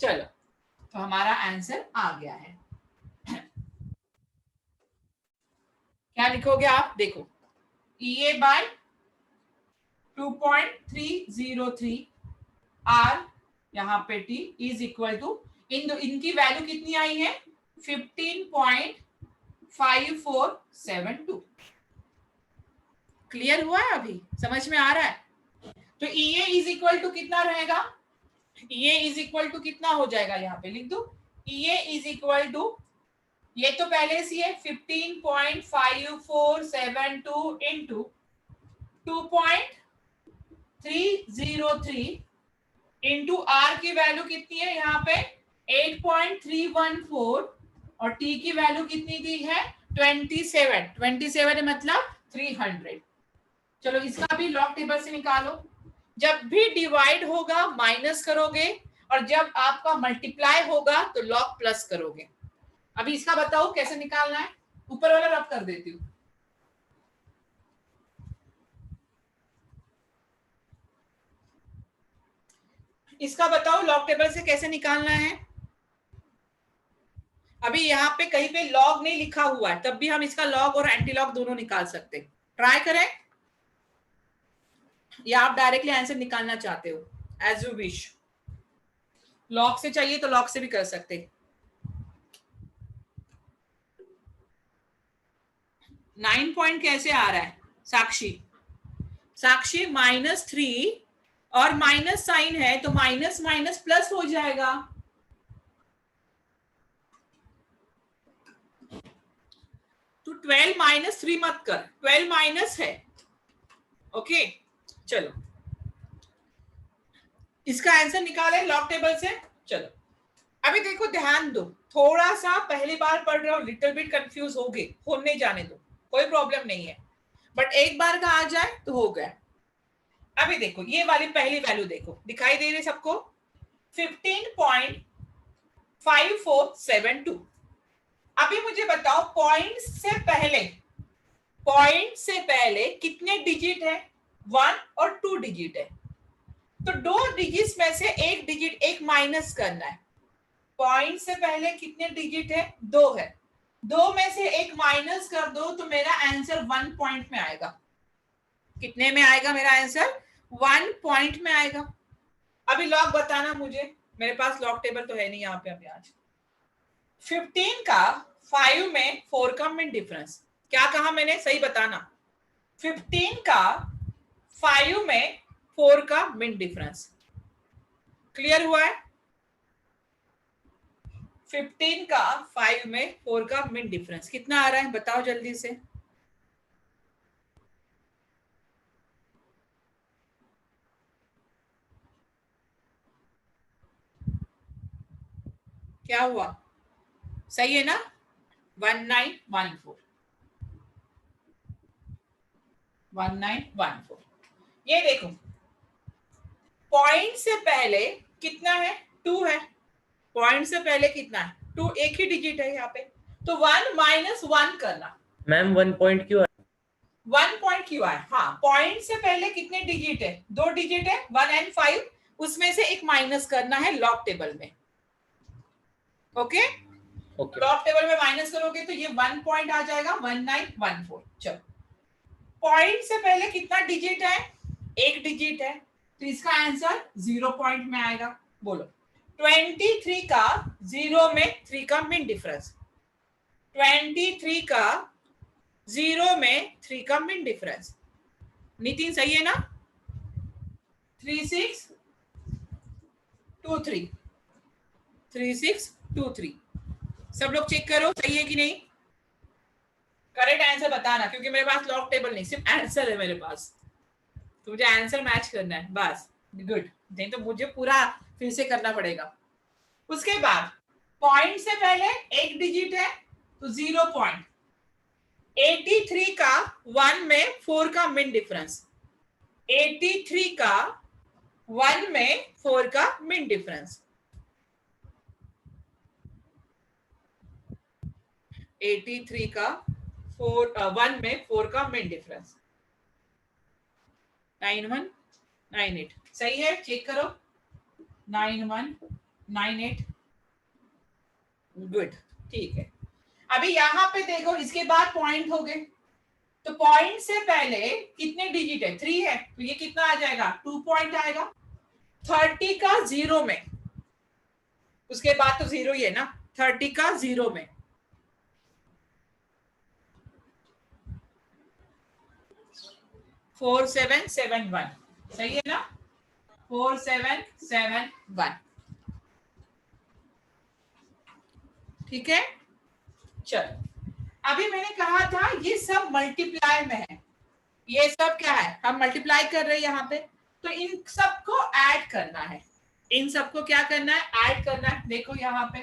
चलो तो हमारा आंसर आ गया है। क्या लिखोगे आप? देखो, EA बाय 2.303 आर, यहाँ पे टी इज इक्वल टू, इनकी वैल्यू कितनी आई है? 15.5472। क्लियर हुआ है? अभी समझ में आ रहा है? तो EA इज इक्वल टू कितना रहेगा? EA इज इक्वल टू कितना हो जाएगा? यहाँ पे लिख दो, EA इज इक्वल टू, ये तो पहले से है, 15.5472 इंटू 2.303 इंटू आर की वैल्यू कितनी है यहाँ पे? 8.314, और टी की वैल्यू कितनी दी है? 27। 27 है मतलब 300। चलो इसका भी लॉग टेबल से निकालो। जब भी डिवाइड होगा माइनस करोगे, और जब आपका मल्टीप्लाई होगा तो लॉग प्लस करोगे। अभी इसका बताओ कैसे निकालना है। ऊपर वाला रब कर देती हूँ। इसका बताओ लॉग टेबल से कैसे निकालना है। अभी यहाँ पे कहीं पे लॉग नहीं लिखा हुआ है, तब भी हम इसका लॉग और एंटी लॉग दोनों निकाल सकते हैं। ट्राई करें, या आप डायरेक्टली आंसर निकालना चाहते हो? As you wish. लॉग से चाहिए तो लॉग से भी कर सकते। 9 पॉइंट कैसे आ रहा है साक्षी? साक्षी -3 और माइनस साइन है तो माइनस माइनस प्लस हो जाएगा। तो 12 -3 मत कर, 12 माइनस है। ओके चलो इसका आंसर निकाले लॉग टेबल से। चलो अभी देखो, ध्यान दो, थोड़ा सा पहली बार पढ़ रहे हो, लिटिल बिट कंफ्यूज हो गए, होने जाने दो, कोई प्रॉब्लम नहीं है, बट एक बार का आ जाए तो हो गया। अभी देखो ये वाली पहली वैल्यू देखो, दिखाई दे रही सबको? 15.5472। अभी मुझे बताओ पॉइंट से पहले कितने डिजिट है? 1 और 2 डिजिट है, तो 2 डिजिट में से एक डिजिट एक माइनस करना है। पॉइंट से पहले कितने डिजिट है? 2 है, 2 में से एक माइनस कर दो तो मेरा आंसर 1 पॉइंट में आएगा। कितने में आएगा मेरा आंसर? 1 पॉइंट में आएगा। अभी लॉग बताना मुझे, मेरे पास लॉग टेबल तो है नहीं यहाँ पे। अभी आज 15 का 5 में 4 का मिड डिफरेंस, क्या कहा मैंने? सही बताना। 15 का 5 में 4 का मिड डिफरेंस। क्लियर हुआ है? 15 का 5 में 4 का मिड डिफरेंस कितना आ रहा है बताओ जल्दी से। क्या हुआ? सही है ना? 1914। 1914। ये देखो, पॉइंट से पहले कितना है? 2 है, पॉइंट से पहले कितना है 2, एक ही डिजिट है यहाँ पे, तो 1 माइनस 1 करना। मैम 1 पॉइंट क्यों 1 पॉइंट क्यों आए? हाँ, पॉइंट से पहले कितने डिजिट है? 2 डिजिट है, 1 एंड 5, उसमें से एक माइनस करना है लॉग टेबल में। ओके, लॉग टेबल में माइनस करोगे तो ये 1 पॉइंट आ जाएगा 1914। चलो, पॉइंट से पहले कितना डिजिट है? एक डिजिट है, तो इसका आंसर 0 पॉइंट में आएगा। बोलो 23 का 0 में 3 का मिन डिफरेंस, 23 का 0 में 3 का मिन डिफरेंस। नितिन सही है ना? 3623, 3623, सब लोग चेक करो सही है कि नहीं। करेक्ट आंसर बताना, क्योंकि मेरे पास लॉग टेबल नहीं, सिर्फ आंसर है मेरे पास, तो मुझे आंसर मैच करना है बस। गुड, नहीं तो मुझे पूरा फिर से करना पड़ेगा। उसके बाद पॉइंट से पहले एक डिजिट है तो 0 पॉइंट, 83 का 1 में 4 का मिन डिफरेंस, 83 का 1 में 4 का मिन डिफरेंस, 83 का 1 में 4 का मिन डिफरेंस, 9198 सही है, चेक करो 9198। गुड, ठीक है। अभी यहाँ पे देखो, इसके बाद पॉइंट हो गए, तो पॉइंट से पहले कितने डिजिट है? 3 है, तो ये कितना आ जाएगा? 2 पॉइंट आएगा। 30 का 0 में, उसके बाद तो 0 ही है ना, 30 का 0 में 4771 सही है ना, 4771, ठीक है। चलो, अभी मैंने कहा था ये सब मल्टीप्लाई में है, ये सब क्या है? हम मल्टीप्लाई कर रहे हैं यहाँ पे, तो इन सबको ऐड करना है, इन सबको क्या करना है? ऐड करना है। देखो यहाँ पे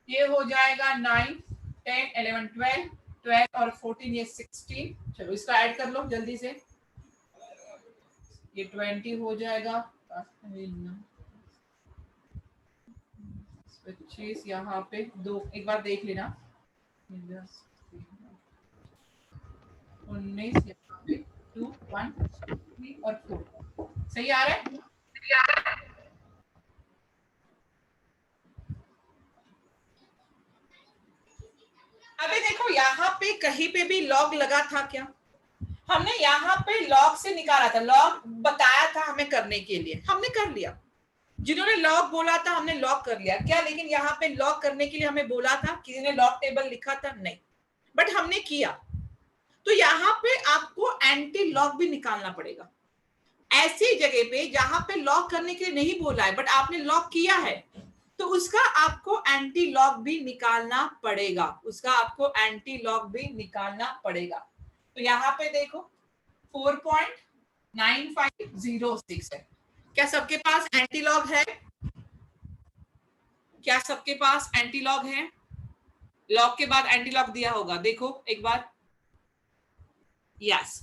ये हो जाएगा 9 10 11 12 12 और 14, ये 16। चलो इसका ऐड कर लो जल्दी से, ये 20 हो जाएगा, 25, यहाँ पे 2, एक बार देख लेना, 19, यहाँ पे 2 1 3 और 4 सही आ रहा है। अभी देखो यहाँ पे कहीं पे भी लॉग लगा था क्या? हमने यहाँ पे लॉग से निकाला था, लॉग बताया था हमें करने के लिए, हमने कर लिया। जिन्होंने लॉग बोला था हमने लॉग कर लिया क्या? लेकिन यहाँ पे लॉग करने के लिए हमें बोला था, किसी ने लॉग टेबल लिखा था? नहीं, बट हमने किया। तो यहाँ पे आपको एंटी लॉग भी निकालना पड़ेगा। ऐसी जगह पे जहां पे लॉग करने के लिए नहीं बोला है बट आपने लॉग किया है, तो उसका आपको एंटी लॉग भी निकालना पड़ेगा, उसका आपको एंटी लॉग भी निकालना पड़ेगा। तो यहाँ पे देखो 4.9506 है। क्या सबके पास एंटी लॉग है? क्या सबके पास एंटी लॉग है? लॉग के बाद एंटी लॉग दिया होगा, देखो एक बार। यस,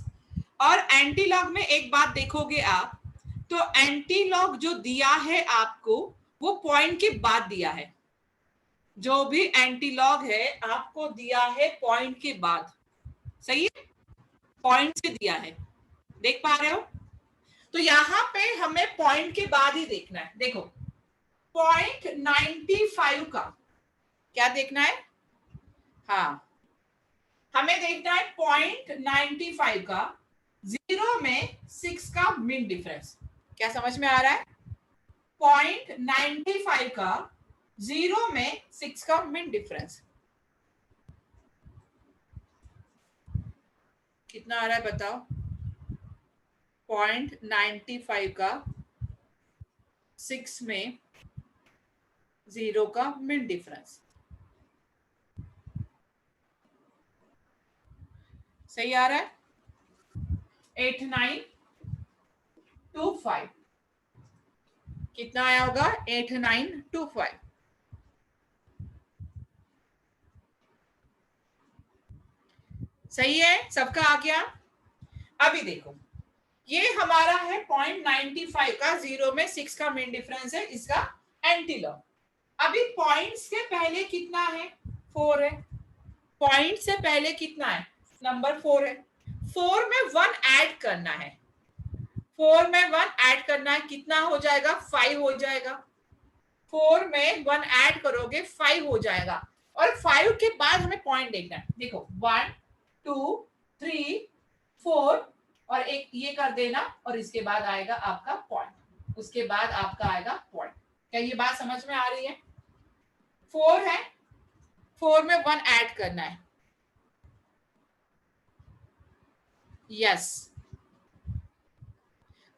और एंटी लॉग में एक बात देखोगे आप, तो एंटी लॉग जो दिया है आपको वो पॉइंट के बाद दिया है, जो भी एंटी लॉग है आपको दिया है पॉइंट के बाद, सही है, पॉइंट से दिया है, देख पा रहे हो? तो यहाँ पे हमें पॉइंट के बाद ही देखना है। देखो 0.95 का क्या देखना है? हाँ, हमें देखना है 0.95 का 0 में 6 का मिन डिफरेंस। क्या समझ में आ रहा है? 0.95 का 0 में 6 का मिन डिफरेंस कितना आ रहा है बताओ? 0.95 का 6 में 0 का मिन डिफरेंस, सही आ रहा है? 8925 कितना आया होगा? 8925। सही है, सबका आ गया? अभी देखो ये हमारा है 0.95 का 0 में 6 का मेन डिफरेंस है, इसका एंटी लॉग। अभी पॉइंट से पहले कितना है, 4 है, पॉइंट से पहले कितना है, नंबर 4 है, 4 में 1 ऐड करना है, 4 में 1 ऐड करना है, कितना हो जाएगा, 5 हो जाएगा, 4 में 1 ऐड करोगे 5 हो जाएगा, और 5 के बाद हमें पॉइंट देखना है, देखो 1 2 3 4 और एक ये कर देना, और इसके बाद आएगा आपका पॉइंट, उसके बाद आपका आएगा पॉइंट। क्या ये बात समझ में आ रही है? 4 है, 4 में 1 ऐड करना है, यस,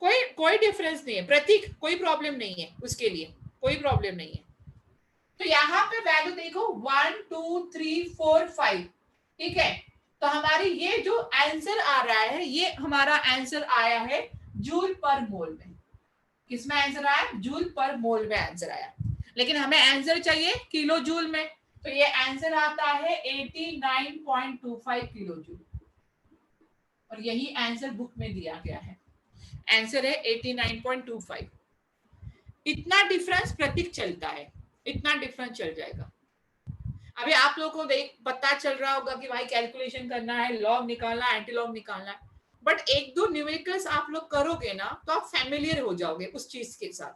कोई कोई डिफरेंस नहीं है प्रतीक, कोई प्रॉब्लम नहीं है उसके लिए, कोई प्रॉब्लम नहीं है। तो यहाँ पे वैल्यू देखो 1 2 3 4 5, ठीक है, तो हमारी ये जो आंसर आ रहा है, ये हमारा आंसर आया है जूल पर मोल में। किसमें आंसर आया? जूल पर मोल में आंसर आया, लेकिन हमें आंसर चाहिए किलो जूल में, तो ये आंसर आता है 89.25 किलो जूल, और यही आंसर बुक में दिया गया है, आंसर है 89.25। इतना डिफरेंस प्रतीक चलता है, इतना डिफरेंस चल जाएगा। अभी आप लोगों को देख पता चल रहा होगा कि भाई कैलकुलेशन करना है, लॉग निकालना है, एंटी लॉग निकालना है, बट एक दो न्यूमेरिकल्स आप लोग करोगे ना तो आप फैमिलियर हो जाओगे उस चीज के साथ,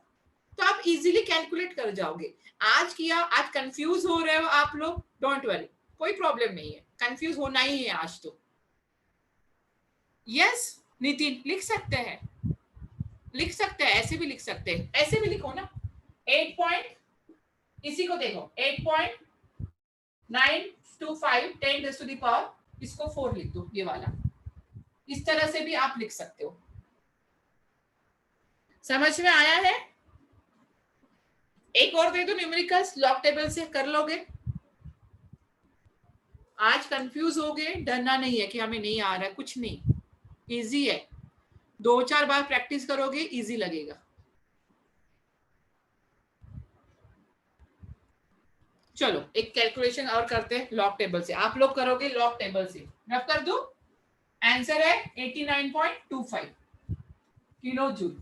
तो आप इजीली कैलकुलेट कर जाओगे। आज किया, आज कंफ्यूज हो रहे हो आप लोग, डोंट वरी, कोई प्रॉब्लम नहीं है, कंफ्यूज होना ही है आज तो। यस नितिन, लिख सकते हैं, लिख सकते हैं, ऐसे भी लिख सकते हैं, ऐसे भी लिखो ना, 8 पॉइंट, इसी को देखो 8.925 10 रेज़ टू द पावर, इसको 4 लिख दो, ये वाला, इस तरह से भी आप लिख सकते हो। समझ में आया है? एक और दे दो न्यूमेरिकल्स, लॉग टेबल से कर लोगे? आज कंफ्यूज हो गए, डरना नहीं है कि हमें नहीं आ रहा है, कुछ नहीं, इजी है, 2-4 बार प्रैक्टिस करोगे इजी लगेगा। चलो एक कैलकुलेशन और करते हैं लॉग टेबल से, आप लोग करोगे लॉग टेबल से, रफ कर दो, आंसर है 89.25 किलो जूल।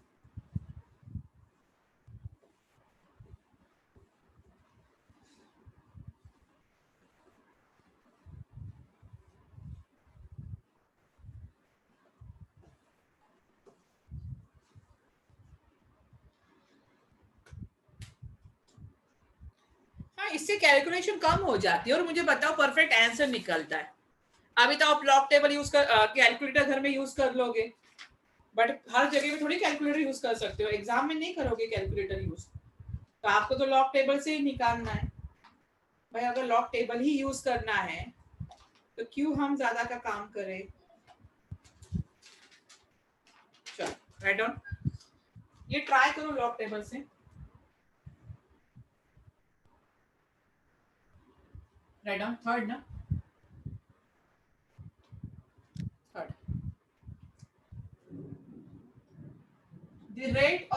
हाँ, इससे कैलकुलेशन कम हो जाती है, और मुझे बताओ परफेक्ट आंसर निकलता है। अभी तो आप लॉग टेबल यूज कर, कैलकुलेटर घर में यूज कर लोगे, बट हर जगह में थोड़ी कैलकुलेटर यूज कर सकते हो, एग्जाम में नहीं करोगे कैलकुलेटर यूज, तो आपको तो लॉग टेबल से ही निकालना है भाई। अगर लॉग टेबल ही यूज करना है तो क्यों हम ज्यादा का काम करें। चलो राइट डाउन, ये ट्राई करो लॉग टेबल से, राइट डाउन, थर्ड ना, third, the rate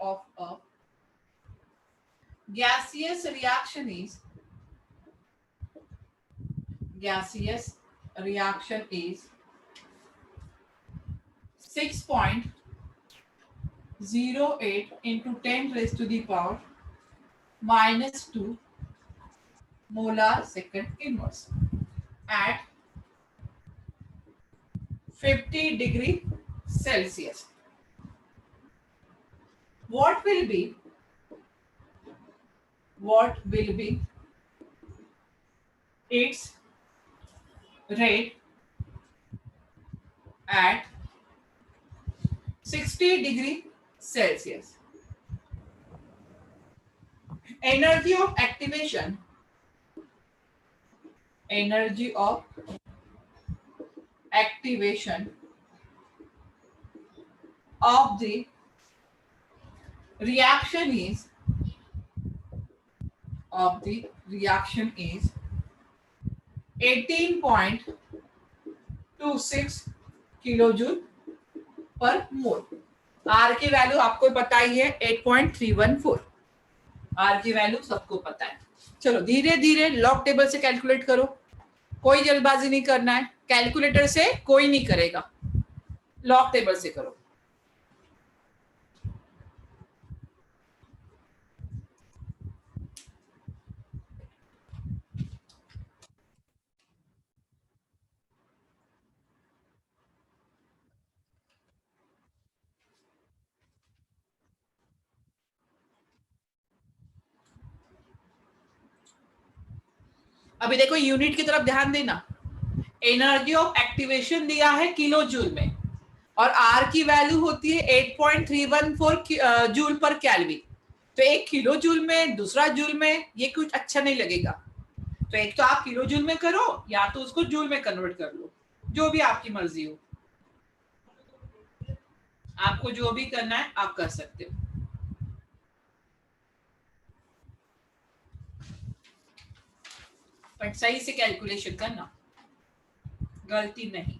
of a gaseous reaction is 6.08 into 10 raised to the power minus 2 molar second inverse at 50 degree Celsius. What will be its rate at 60 degree Celsius? Energy of activation of the reaction is 18.26 kilojoule पर मोल। Are की value आपको पता ही है 8.314, are की value सबको पता है। चलो धीरे धीरे लॉग टेबल से कैलकुलेट करो, कोई जल्दबाजी नहीं करना है, कैलकुलेटर से कोई नहीं करेगा, लॉग टेबल से करो। अभी देखो यूनिट की तरफ ध्यान देना, एनर्जी ऑफ एक्टिवेशन दिया है किलो जूल में और आर की वैल्यू होती है 8.314 जूल पर कैलविन। तो एक किलो जूल में दूसरा जूल में ये कुछ अच्छा नहीं लगेगा, तो एक तो आप किलो जूल में करो या तो उसको जूल में कन्वर्ट कर लो, जो भी आपकी मर्जी हो, आपको जो भी करना है आप कर सकते हो। बट सही से कैलकुलेशन करना, गलती नहीं।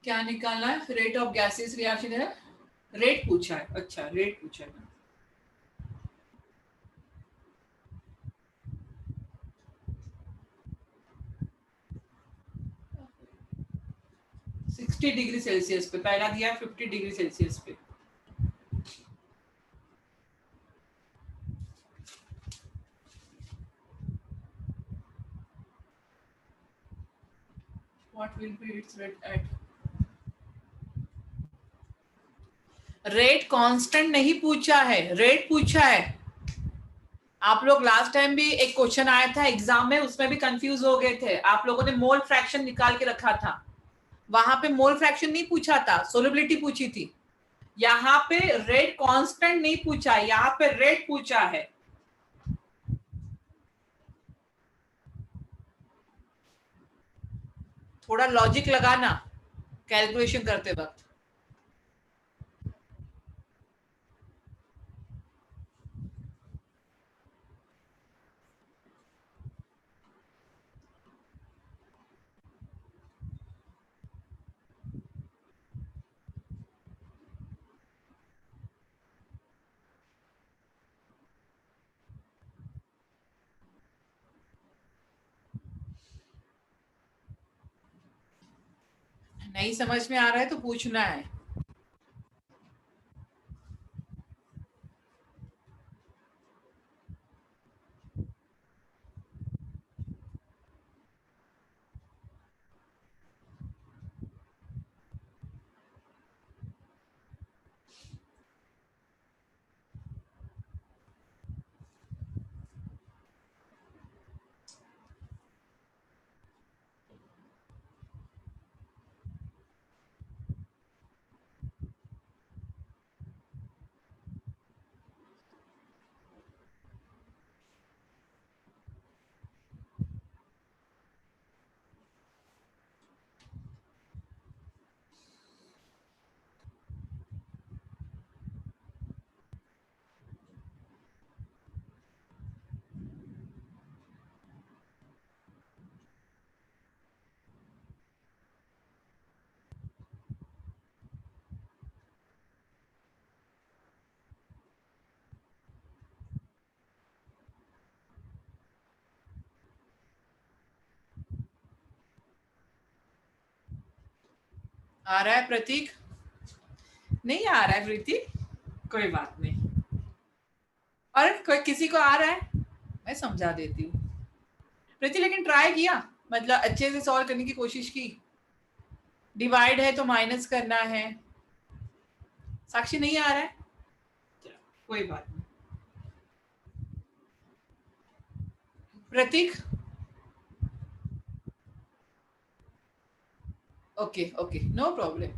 क्या निकालना है? रेट ऑफ गैसेस रिएक्शन है, रेट पूछा है, अच्छा रेट पूछा है। 60 डिग्री सेल्सियस पे, पहला दिया 50 डिग्री सेल्सियस पे। What will be its rate at? Rate constant नहीं पूछा है, रेट पूछा है। आप लोग लास्ट टाइम भी एक क्वेश्चन आया था एग्जाम में, उसमें भी कंफ्यूज हो गए थे, आप लोगों ने मोल फ्रैक्शन निकाल के रखा था, वहां पे मोल फ्रैक्शन नहीं पूछा था, सोलिबिलिटी पूछी थी। यहाँ पे रेट कांस्टेंट नहीं पूछा, यहाँ पे रेट पूछा है। थोड़ा लॉजिक लगाना कैलकुलेशन करते वक्त। नहीं समझ में आ रहा है तो पूछना है। आ रहा है प्रतीक? नहीं आ रहा है प्रतीक, कोई बात नहीं। और कोई किसी को आ रहा है? मैं समझा देती हूँ प्रतीक, लेकिन ट्राई किया, मतलब अच्छे से सॉल्व करने की कोशिश की। डिवाइड है तो माइनस करना है। साक्षी नहीं आ रहा है, कोई बात नहीं। प्रतीक ओके ओके, नो प्रॉब्लम।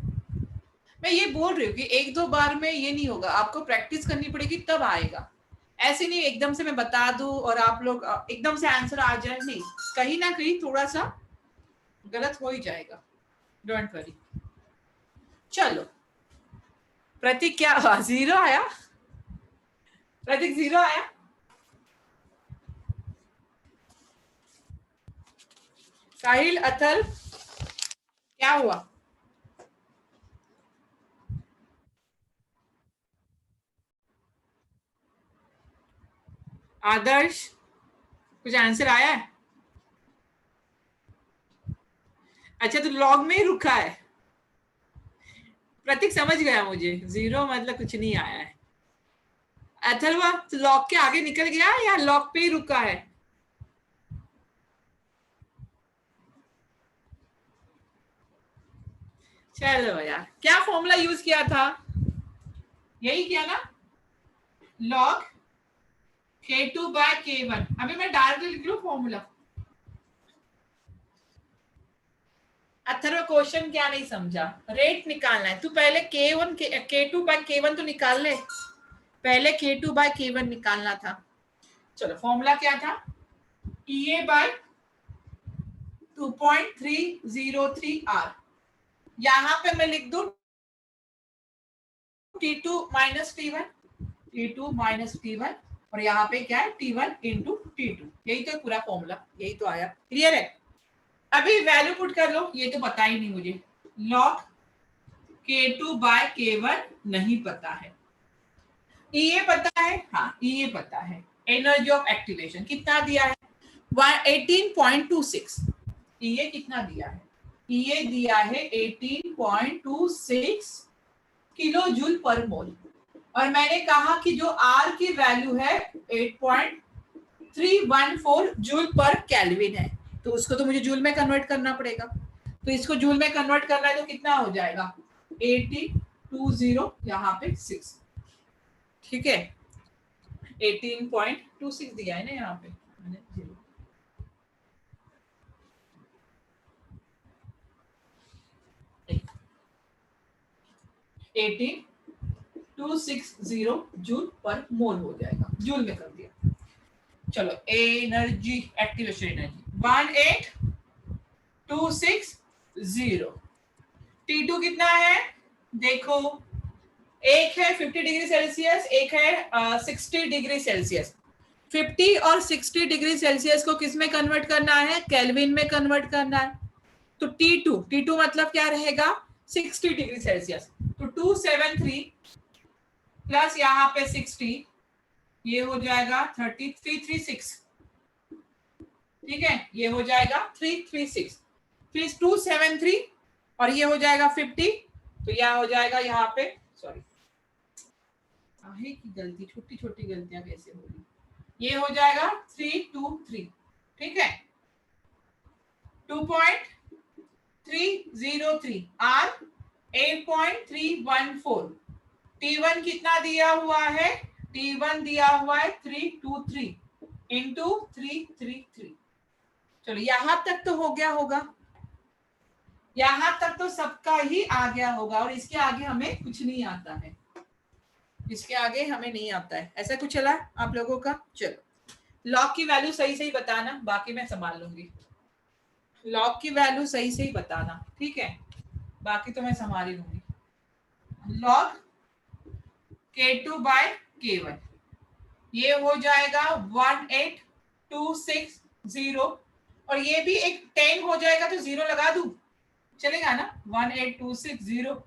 मैं ये बोल रही हूँ कि एक दो बार में ये नहीं होगा, आपको प्रैक्टिस करनी पड़ेगी तब आएगा। ऐसे नहीं एकदम से मैं बता दूं और आप लोग एकदम से आंसर आ जाए, नहीं, कहीं ना कहीं थोड़ा सा गलत हो ही जाएगा, डोंट वरी। चलो प्रतीक क्या हुआ, जीरो आया? प्रतीक जीरो आया? साहिल अथल क्या हुआ? आदर्श कुछ आंसर आया है? अच्छा तो लॉग में ही रुका है। प्रतीक समझ गया मुझे, जीरो मतलब कुछ नहीं आया है। अथर्वा लॉग के आगे निकल गया या लॉग पे ही रुका है? चलो यार, क्या फॉर्मूला यूज किया था? यही किया ना, लॉग K2 बाय K1। अभी मैं डायरेक्टली लिख लूं फॉर्मूला। अथर्व क्वेश्चन क्या नहीं समझा? रेट निकालना है, तू पहले K1 K2 बाय K1 तो निकाल ले, पहले K2 बाय K1 निकालना था। चलो फॉर्मूला क्या था? EA by 2.303 R। यहां पे मैं लिख दूं T2 minus T1, T2 minus T1, और यहाँ पे क्या है T1 इंटू T2। यही तो पूरा फॉर्मूला, यही तो आया। क्लियर है? अभी वैल्यू पुट कर लो, ये तो पता ही नहीं मुझे। लॉग K2 बाय K1 नहीं पता है, EA पता है, हाँ EA पता है। एनर्जी ऑफ एक्टिवेशन कितना दिया है? 18.26। EA कितना दिया है? EA दिया है 18.26 किलो जूल पर मोल, और मैंने कहा कि जो R की वैल्यू है 8.314 जूल पर केल्विन है, तो उसको तो मुझे जूल में कन्वर्ट करना पड़ेगा। तो इसको जूल में कन्वर्ट करना है तो कितना हो जाएगा? 1820 यहाँ पे 6। ठीक है, 18.26 दिया है ना यहाँ पे मैंने 0। एटीन 260 जूल पर मोल हो जाएगा, जूल में कर दिया। चलो एनर्जी, एक्टिवेशन एनर्जी 18,260। T2 कितना है देखो, एक है 50 डिग्री सेल्सियस, एक है 60 डिग्री सेल्सियस। 50 और 60 डिग्री सेल्सियस को किस में कन्वर्ट करना है? केल्विन में कन्वर्ट करना है। तो T2 मतलब क्या रहेगा? 60 डिग्री सेल्सियस। तो 273 प्लस यहाँ पे 60, ये हो जाएगा 336। ठीक है, ये हो जाएगा 336, फिर 273 और ये हो जाएगा 50। तो यह हो जाएगा यहाँ पे, सॉरी आहे की गलती, छोटी छोटी गलतियां कैसे हो रही, ये हो जाएगा 323। ठीक है, 2.303 R 8.314। T1 कितना दिया हुआ है? T1 दिया हुआ है 323 इंटू 333। चलो यहां तक तो हो गया होगा, यहां तक तो सबका ही आ गया होगा, और इसके आगे हमें कुछ नहीं आता है, इसके आगे हमें नहीं आता है। ऐसा कुछ चला आप लोगों का? चलो लॉग की वैल्यू सही सही बताना, बाकी मैं संभाल लूंगी। लॉग की वैल्यू सही सही बताना, ठीक है, बाकी तो मैं संभाल ही लूंगी। लॉग K2 बाय K1 ये हो जाएगा 18,260, और ये भी एक 10 हो जाएगा तो 0 लगा दूं, चलेगा ना? 18,260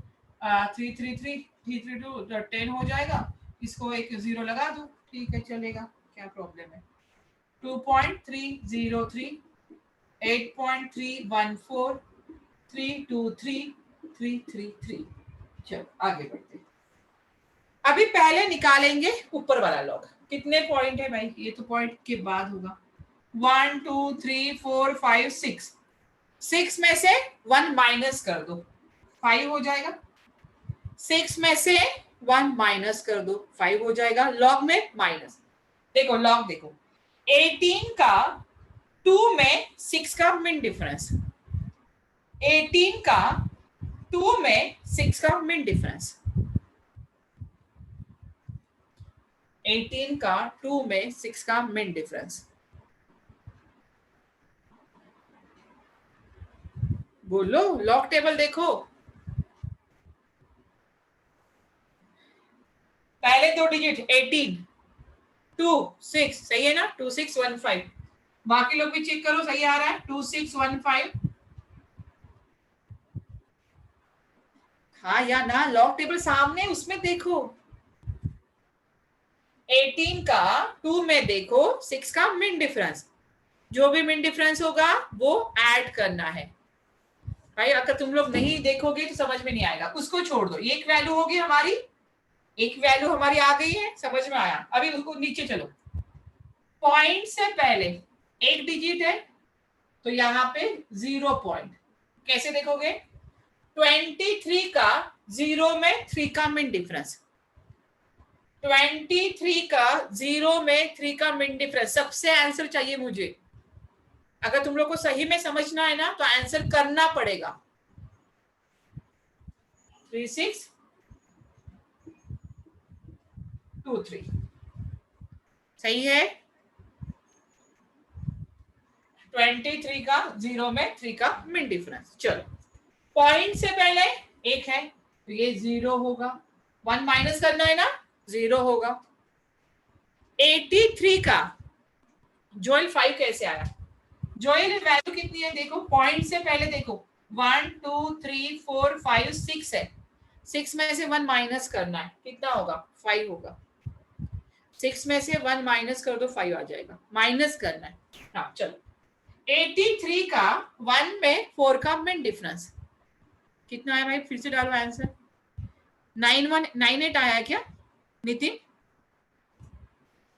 333 332 10 हो जाएगा, इसको एक 0 लगा दूं, ठीक है चलेगा, क्या प्रॉब्लम है? 2.303 8.314 323 333। चलो आगे बढ़ते। अभी पहले निकालेंगे ऊपर वाला लॉग। कितने पॉइंट है भाई? ये तो पॉइंट के बाद होगा। 1 2 3 4 5 6, 6 में से 1 माइनस कर दो, 5 हो जाएगा। 6 में से 1 माइनस कर दो, 5 हो जाएगा। लॉग में माइनस, देखो लॉग देखो, 18 का 2 में 6 का मिन डिफरेंस, 18 का 2 में 6 का मिन डिफरेंस, 18 का 2 में 6 का मिन डिफरेंस। बोलो लॉग टेबल देखो, पहले दो डिजिट 18 2 6 सही है ना, 2615। बाकी लोग भी चेक करो सही आ रहा है 2615। हाँ या ना, लॉग टेबल सामने उसमें देखो, 18 का 2 में देखो 6 का मिन डिफरेंस, जो भी मिन डिफरेंस होगा वो ऐड करना है भाई। अगर तुम लोग नहीं देखोगे तो समझ में नहीं आएगा, उसको छोड़ दो। ये एक वैल्यू होगी हमारी एक वैल्यू हमारी आ गई है, समझ में आया। अभी उसको नीचे चलो, पॉइंट से पहले एक डिजिट है तो यहाँ पे 0 पॉइंट, कैसे देखोगे? 23 का 0 में 3 का मिन डिफरेंस, 23 का 0 में 3 का मिन डिफरेंस, सबसे आंसर चाहिए मुझे। अगर तुम लोग को सही में समझना है ना तो आंसर करना पड़ेगा। 3623 सही है। 23 का 0 में 3 का मिन डिफरेंस। चलो, पॉइंट से पहले एक है तो ये 0 होगा, 1 माइनस करना है ना, 0 होगा। 83 का जोइल 5 कैसे आया? जोइल वैल्यू कितनी है देखो, पॉइंट से पहले देखो 1 2 3 4 5 6 है, 6 में से 1 माइनस करना है, कितना होगा? 5 होगा। 6 में से 1 माइनस कर दो, 5 आ जाएगा, माइनस करना है। हाँ चलो, 83 का 1 में 4 का मिन डिफरेंस कितना है भाई? फिर से डालो आंसर। 9198 आया क्या नितिन?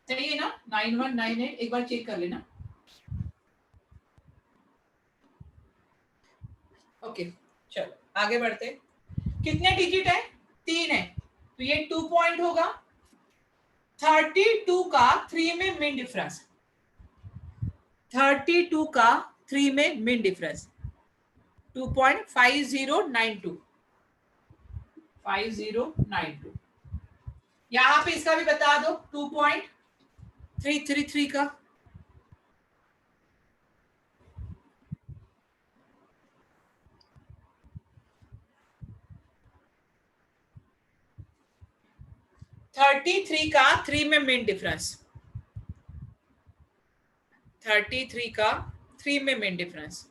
सही है ना? 9198, एक बार चेक कर लेना। ओके चलो आगे बढ़ते। कितने डिजिट है? 3 है तो ये 2 पॉइंट होगा। 32 का 3 में मिन डिफरेंस, 32 का 3 में मिन डिफरेंस 2.5092, 5092। यहां पे इसका भी बता दो 2.333 का। थर्टी थ्री का 3 में मिन डिफरेंस, 33 का 3 में मिन डिफरेंस,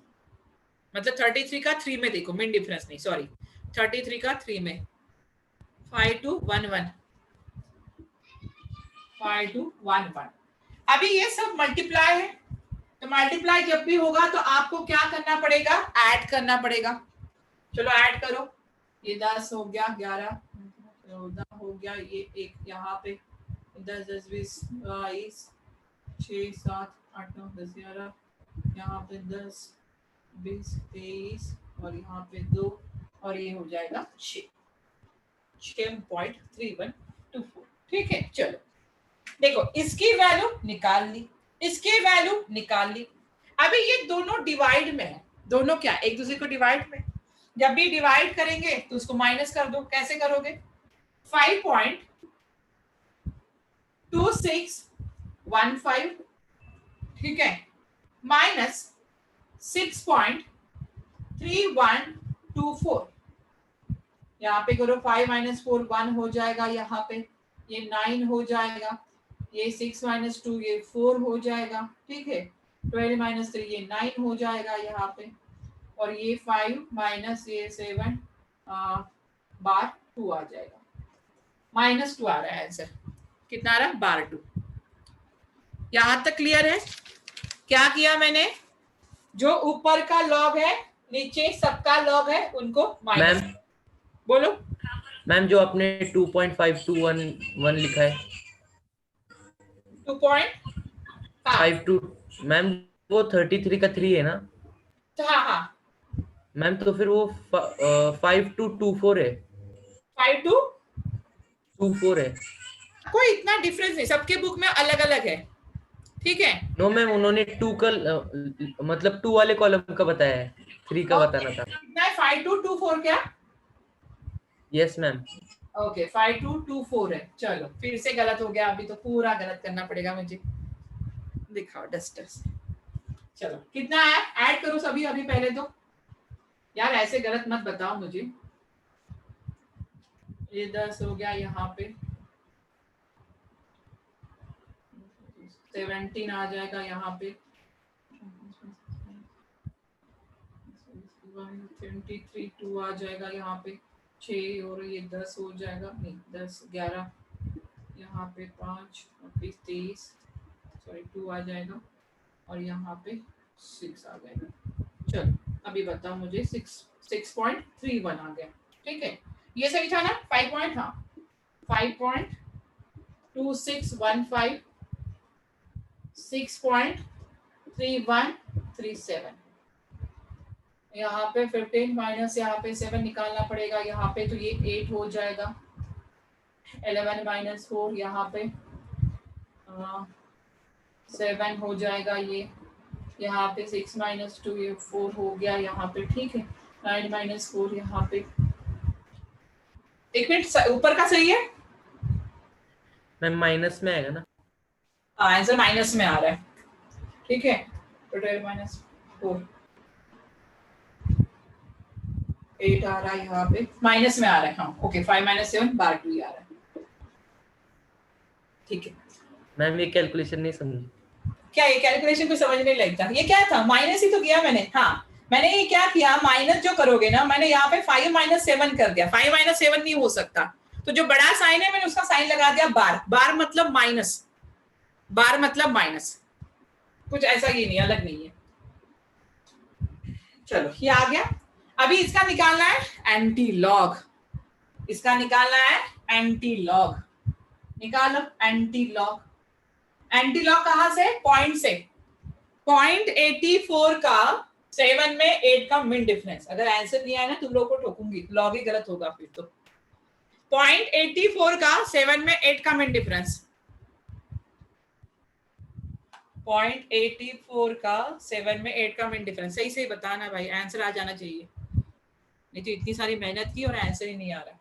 मतलब 33 का 3 में देखो, मिन डिफरेंस नहीं, सॉरी, 33 का 3 में 5211, 5211। अभी ये सब मल्टीप्लाई है, तो मल्टीप्लाई जब भी होगा तो आपको क्या करना पड़ेगा? ऐड करना पड़ेगा। चलो ऐड करो, ये 10 हो गया, 11 14 हो गया, ये एक यहाँ पे 10 10 20 22 6 7 8 9 10 11, यहाँ पे 10 20 23 और यहाँ पे 2 और ये हो जाएगा 6.3124। ठीक है चलो, देखो इसकी वैल्यू निकाल ली, इसकी वैल्यू निकाल ली। अभी ये दोनों डिवाइड में है, दोनों क्या एक दूसरे को डिवाइड में, जब भी डिवाइड करेंगे तो उसको माइनस कर दो। कैसे करोगे? 5.2615, ठीक है, माइनस 6.3124, यहाँ पे करो 5 माइनस 4 1 हो जाएगा, यहाँ पे ये 9 हो जाएगा, ये 6 माइनस 2 ये 4 हो जाएगा, ठीक है, 12 माइनस 3 ये 9 हो जाएगा यहाँ पे, और ये 5 माइनस ये 7 बार 2 आ जाएगा, -2 आ रहा है आंसर। कितना आ रहा है? बार 2। यहां तक क्लियर है? क्या किया मैंने? जो ऊपर का लॉग है नीचे सबका लॉग है उनको माइनस। बोलो मैम, जो आपने 2.5211 लिखा है 2.52 मैम, वो 33 का 3 है ना? हाँ हाँ मैम तो फिर वो 5224 है, 5224 है। कोई इतना डिफरेंस नहीं, सबके बुक में अलग अलग है, ठीक है। नो मैम, उन्होंने 2 का मतलब 2 वाले कॉलम का बताया है, 3 का बताना था। कितना है? 5224 क्या? Yes ma'am. ओके 5224 है। चलो फिर से गलत हो गया, अभी तो पूरा गलत करना पड़ेगा मुझे। दिखाओ डस्टर से। चलो कितना है? ऐड करो सभी अभी, पहले तो यार ऐसे गलत मत बताओ मुझे। ये 10 हो गया, यहाँ पे 17 आ जाएगा, यहाँ पे 23 2 आ जाएगा, यहाँ पे 6 और ये 10 हो जाएगा, नहीं 10 11, यहाँ पे 5 23 सॉरी 2 आ जाएगा, और यहाँ पे 6 आ जाएगा। चलो अभी बताओ मुझे, 6.31 आ गया, ठीक है। ये सही था ना? 5 पॉइंट, हाँ 5.2615 6.3137। यहाँ पे 15 माइनस यहाँ पे 7 निकालना पड़ेगा, यहाँ पे तो ये 8 हो जाएगा। 11 माइनस 4 यहाँ पे 7 हो जाएगा। ये यहाँ पे 6 माइनस 2 ये 4 हो गया यहाँ पे, ठीक है। 9 माइनस 4 यहाँ पे, एक मिनट, ऊपर का सही है मैम, माइनस में आएगा ना? आंसर माइनस में आ रहा है, ठीक है। तो 12 माइनस 4 8 आ रहा है, यहाँ पे माइनस में आ रहा है। हाँ ओके, 5 माइनस 7 बार 2 आ रहा है, ठीक है। मैम, ये कैलकुलेशन नहीं समझी। क्या ये कैलकुलेशन को समझ नहीं लगता? ये क्या था, माइनस ही तो किया मैंने। हाँ मैंने ये क्या किया, माइनस जो करोगे ना, मैंने यहाँ पे 5 माइनस 7 कर दिया। 5 माइनस 7 नहीं हो सकता, तो जो बड़ा साइन है मैंने उसका साइन लगा दिया बार। बार मतलब माइनस, बार मतलब माइनस, कुछ ऐसा ये नहीं, अलग नहीं है। चलो ये आ गया। अभी इसका निकालना है एंटी लॉग, इसका निकालना है एंटी लॉग। निकालो एंटी लॉग। एंटी लॉग कहां से, पॉइंट से। 0.84 का 7 में 8 का मिड डिफरेंस। अगर आंसर नहीं आया ना तुम लोग को ठोकूंगी, लॉग ही गलत होगा फिर तो। 0.84 का 7 में 8 का मिड डिफरेंस। 0.84 का 7 में 8 का मिड डिफरेंस। सही से बताना भाई, आंसर आ जाना चाहिए, नहीं तो इतनी सारी मेहनत की और आंसर ही नहीं आ रहा।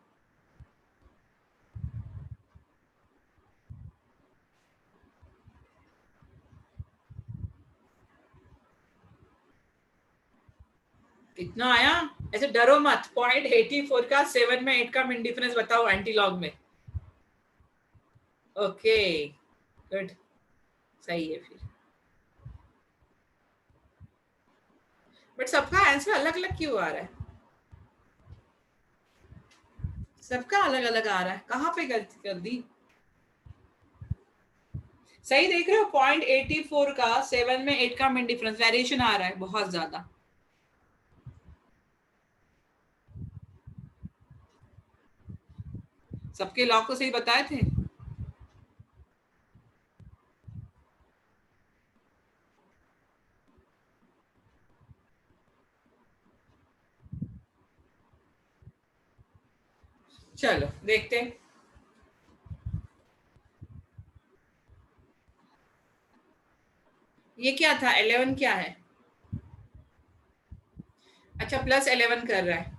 कितना आया, ऐसे डरो मत। 0.84 का 7 में 8 का मिड डिफरेंस बताओ एंटी लॉग में। ओके गुड, सही है फिर। बट सबका आंसर अलग अलग क्यों आ रहा है, सबका अलग अलग आ रहा है, कहाँ पे गलती कर दी? सही देख रहे हो, 0.84 का 7 में 8 का मिड डिफरेंस, वेरिएशन आ रहा है बहुत ज्यादा। सबके लॉग को सही बताए थे। चलो देखते हैं। ये क्या था, 11 क्या है? अच्छा प्लस 11 कर रहा है,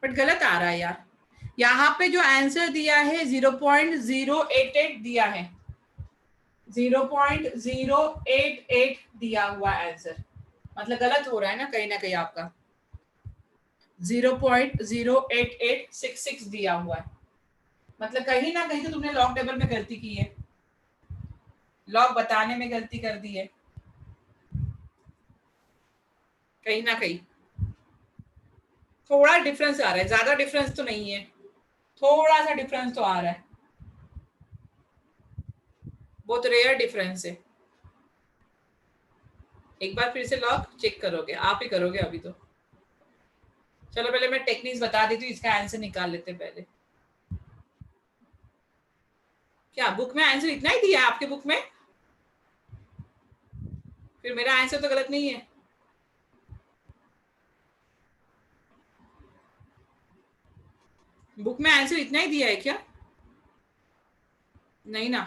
बट गलत आ रहा है यार। यहाँ पे जो आंसर दिया है 0.088 दिया है, 0.088 दिया हुआ आंसर, मतलब गलत हो रहा है ना कहीं आपका। 0.08866 दिया हुआ है, मतलब कहीं ना कहीं तो तुमने लॉग टेबल में गलती की है, लॉग बताने में गलती कर दी है कहीं ना कहीं। थोड़ा डिफरेंस आ रहा है, ज्यादा डिफरेंस तो नहीं है, थोड़ा सा डिफरेंस तो आ रहा है, बहुत रेयर डिफरेंस है। एक बार फिर से लॉग चेक करोगे, आप ही करोगे अभी तो। चलो पहले मैं टेक्निक्स बता देती हूँ, इसका आंसर निकाल लेते पहले। क्या बुक में आंसर इतना ही दिया है आपके बुक में? फिर मेरा आंसर तो गलत नहीं है। बुक में आंसर इतना ही दिया है क्या? नहीं ना।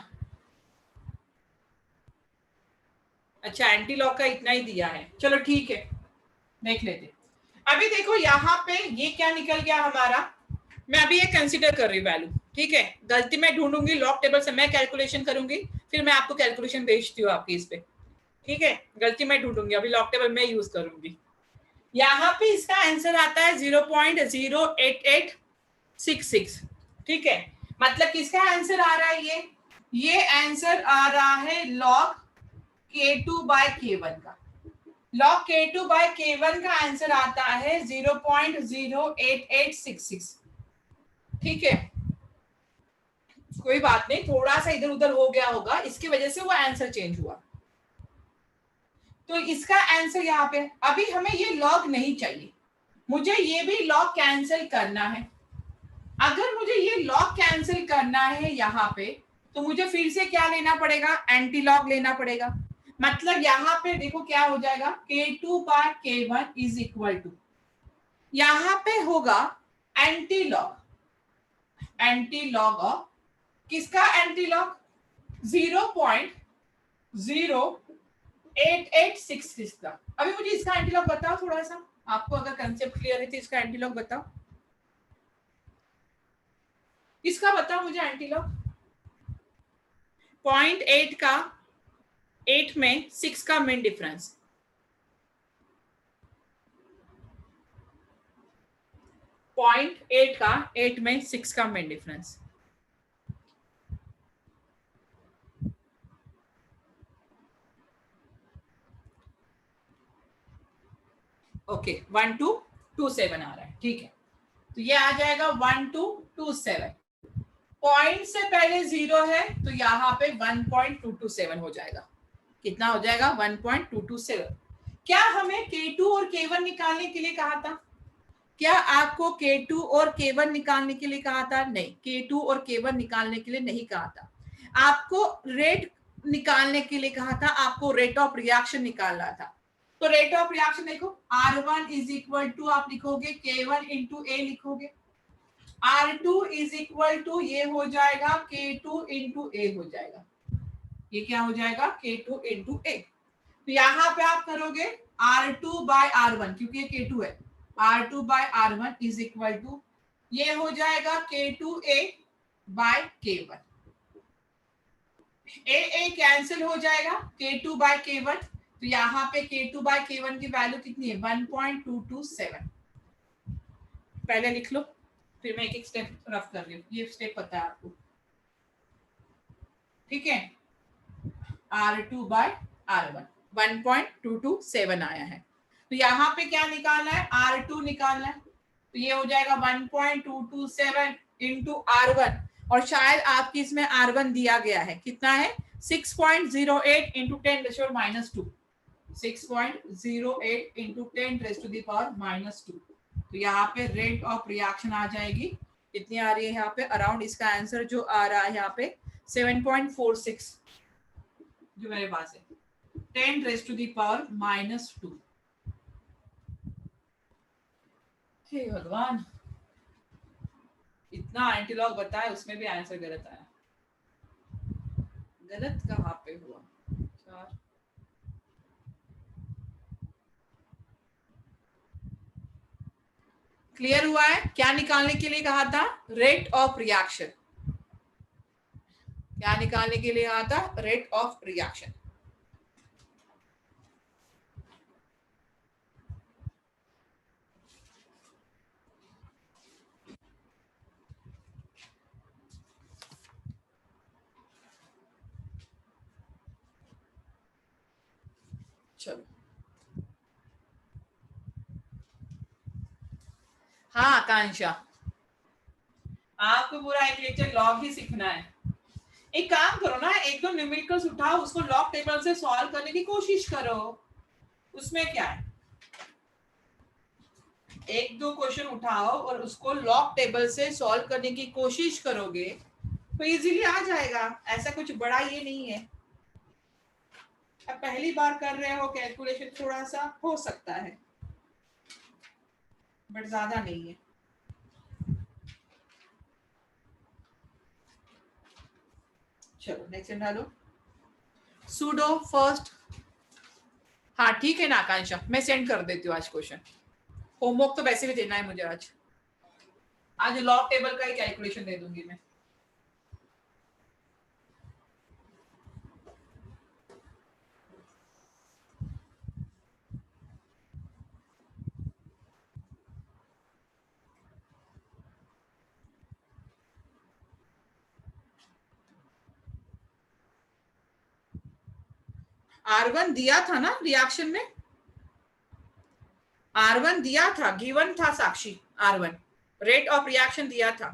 अच्छा एंटी लॉग का इतना ही दिया है, चलो ठीक है देख लेते। अभी देखो यहाँ पे ये क्या निकल गया हमारा, मैं अभी ये कंसीडर कर रही हूँ वैल्यू, ठीक है। गलती मैं ढूंढूंगी लॉग टेबल से, मैं कैलकुलेशन करूंगी, फिर मैं आपको कैलकुलेशन भेजती हूँ आपकी इस पे, ठीक है। गलती मैं ढूंढूंगी, अभी लॉग टेबल मैं यूज करूंगी। यहाँ पे इसका आंसर आता है 0.08866, ठीक है। मतलब किसका आंसर आ रहा है, ये आंसर आ रहा है लॉग K2 बाय K1 का। लॉग K2 बाय K1 का आंसर आता है 0.08866, ठीक है। कोई बात नहीं, थोड़ा सा इधर उधर हो गया होगा, इसकी वजह से वो आंसर चेंज हुआ। तो इसका आंसर यहाँ पे, अभी हमें ये लॉग नहीं चाहिए, मुझे ये भी लॉग कैंसिल करना है। अगर मुझे ये लॉग कैंसिल करना है यहाँ पे, तो मुझे फिर से क्या लेना पड़ेगा, एंटी लॉग लेना पड़ेगा। मतलब यहाँ पे देखो क्या हो जाएगा, K2 bye K1 is equal to, यहाँ पे होगा anti log, anti log of किसका, एंटी लॉग 0.0886 का। अभी मुझे इसका एंटी लॉग बताओ थोड़ा सा, आपको अगर कंसेप्ट क्लियर है तो इसका एंटी लॉग बताओ, इसका बताओ मुझे एंटी लॉग। 0.8 का 8 में 6 का मेन डिफरेंस, 0.8 का 8 में 6 का मेन डिफरेंस। ओके 1227 आ रहा है, ठीक है। तो ये आ जाएगा 1227, पॉइंट से पहले 0 है तो यहाँ पे 1.227 हो जाएगा। कितना हो जाएगा, 1.227। क्या हमें K2 और K1 निकालने के लिए कहा था? क्या आपको K2 और K1 निकालने के लिए कहा था? नहीं, K2 और K1 निकालने के लिए नहीं कहा था। आपको रेट निकालने के लिए कहा था, आपको रेट ऑफ रिएक्शन निकालना था। तो रेट ऑफ रिएक्शन देखो, R1 इज इक्वल टू आप लिखोगे K1 इंटू ए लिखोगे, R2 इज इक्वल टू ये हो जाएगा K2 इंटू ए हो जाएगा, ये क्या हो जाएगा, K2 इंटू ए। तो यहाँ पे आप करोगे R2 बाय R1, क्योंकि ये K2 है, R2 bye R1 is equal to ये हो जाएगा K2A बाय K1, ए कैंसिल हो जाएगा, K2 बाय K1। तो यहाँ पे K2 बाय K1 की वैल्यू कितनी है, 1.227। पहले लिख लो, फिर मैं एक एक स्टेप रफ कर रही हूँ, ये स्टेप पता है आपको, ठीक है। R2 बाय R1 1.227 आया है। तो यहाँ पे क्या निकालना है, R2 निकालना है। तो ये हो जाएगा 1.227 इंटू R1, और शायद आपकी इसमें R1 दिया गया है, कितना है 6.08 इंटू 10⁻², 6.08 इंटू 10⁻²। तो यहाँ पे रेट ऑफ रिएक्शन आ जाएगी, कितनी आ रही है यहाँ पे, अराउंड इसका आंसर जो आ रहा है यहाँ पे 7.46 जो मेरे पास है, 10⁻²। हे भगवान, इतना एंटीलॉग बताया उसमें भी आंसर गलत आया, गलत कहाँ पे हुआ। 4 क्लियर हुआ है? क्या निकालने के लिए कहा था, रेट ऑफ रिएक्शन। क्या निकालने के लिए कहा था, रेट ऑफ रिएक्शन। चलो, हाँ आकांक्षा, आपको पूरा एक लेक्चर लॉग ही सीखना है। एक काम करो ना, एक दो न्यूमेरिकल्स उठाओ, उसको लॉग टेबल से सॉल्व करने की कोशिश करो, उसमें क्या है। एक दो क्वेश्चन उठाओ और उसको लॉग टेबल से सॉल्व करने की कोशिश करोगे तो इजीली आ जाएगा, ऐसा कुछ बड़ा ये नहीं है। अब पहली बार कर रहे हो, कैलकुलेशन थोड़ा सा हो सकता है बट ज्यादा नहीं है। चलो नेक्स्ट डालो, सूडो फर्स्ट। हाँ ठीक है ना आकांक्षा, मैं सेंड कर देती हूँ आज क्वेश्चन, होमवर्क तो वैसे भी देना है मुझे आज लॉग टेबल का ही कैलकुलेशन दे दूंगी मैं। R1 दिया था ना रिएक्शन में, R1 दिया था, गिवन था साक्षी, R1 रेट ऑफ रिएक्शन दिया था।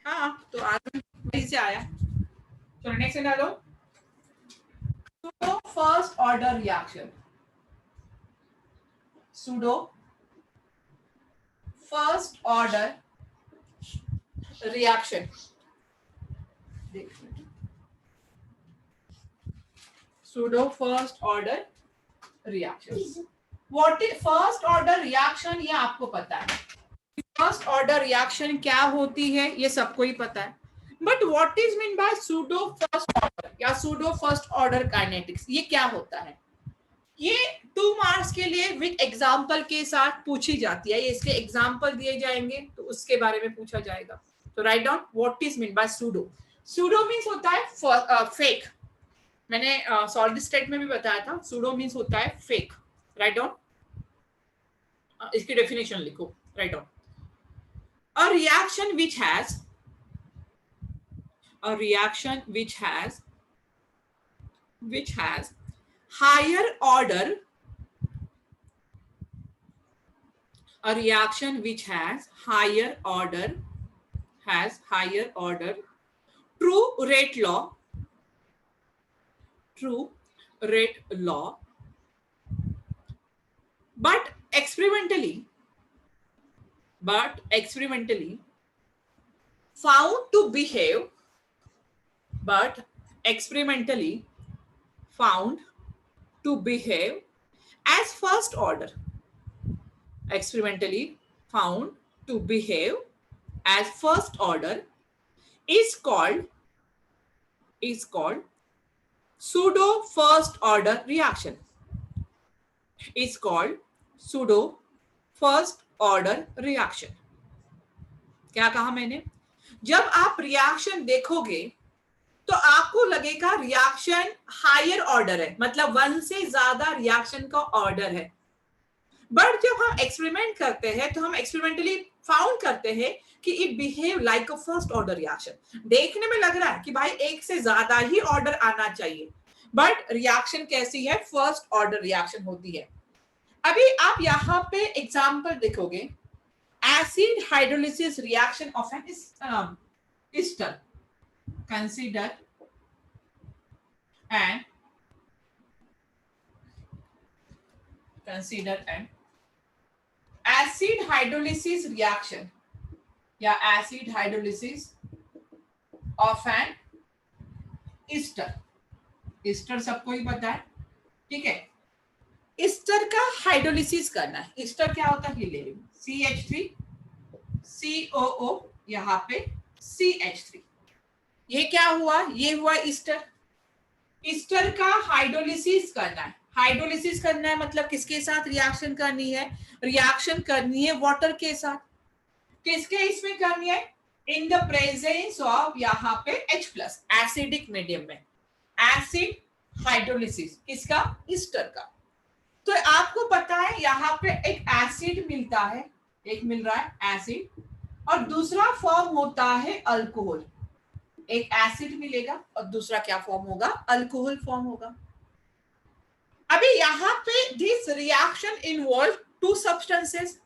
हाँ तो R1 वहीं से आया। चलो नेक्स्ट डालो, pseudo first order reaction, pseudo first order reaction, pseudo first order reaction. What is first order reaction, ये आपको पता है। फर्स्ट ऑर्डर रिएक्शन क्या होती है ये सबको ही पता है, but what is mean by pseudo first order या सूडो फर्स्ट ऑर्डर काइनेटिक्स, ये क्या होता है? ये 2 मार्क्स के लिए विद एग्जांपल के साथ पूछी जाती है। ये इसके एग्जांपल दिए जाएंगे तो उसके बारे में पूछा जाएगा। तो write down what is mean by pseudo. Pseudo means होता है फेक। मैंने सॉलिड स्टेट में भी बताया था, सूडो मीन्स होता है फेक। राइट डाउन, इसकी डेफिनेशन लिखो, write down. A reaction which has higher order, a reaction which has higher order true rate law, but experimentally found to behave as first order, is called pseudo first order reaction, क्या कहा मैंने? जब आप reaction देखोगे तो आपको लगेगा reaction higher order है, मतलब 1 से ज्यादा रिएक्शन का ऑर्डर है। बट जब हम एक्सपेरिमेंट करते हैं तो हम एक्सपेरिमेंटली फाउंड करते हैं कि it behave like a first order reaction. देखने में लग रहा है कि भाई 1 से ज्यादा ही ऑर्डर आना चाहिए, बट रिएक्शन कैसी है? फर्स्ट ऑर्डर रिएक्शन होती है। अभी आप यहाँ पे एग्जाम्पल देखोगे, acid hydrolysis reaction of an ester. Consider an acid hydrolysis reaction या acid hydrolysis of an ester. ester सबको ही पता है, ठीक है। ईस्टर का हाइड्रोलिसिस करना है। ईस्टर क्या होता है? ये ले लो, CH3 COO, यहाँ पे CH3, ये क्या हुआ? ये हुआ ईस्टर। ईस्टर का हाइड्रोलिसिस करना है। हाइड्रोलिसिस करना है मतलब किसके साथ रिएक्शन करनी है? रिएक्शन करनी है वाटर के साथ। किसके इसमें करनी है? इन द प्रेजेंस ऑफ यहाँ पे H+, एसिडिक मीडियम में। एसिड हाइड्रोलिसिस किसका? ईस्टर का। तो आपको पता है यहाँ पे एक एसिड मिलता है, एक मिल रहा है एसिड, और दूसरा फॉर्म होता है अल्कोहल। एक एसिड मिलेगा और दूसरा क्या फॉर्म होगा? अल्कोहल फॉर्म होगा। अभी यहाँ पे this reaction involve 2 substances,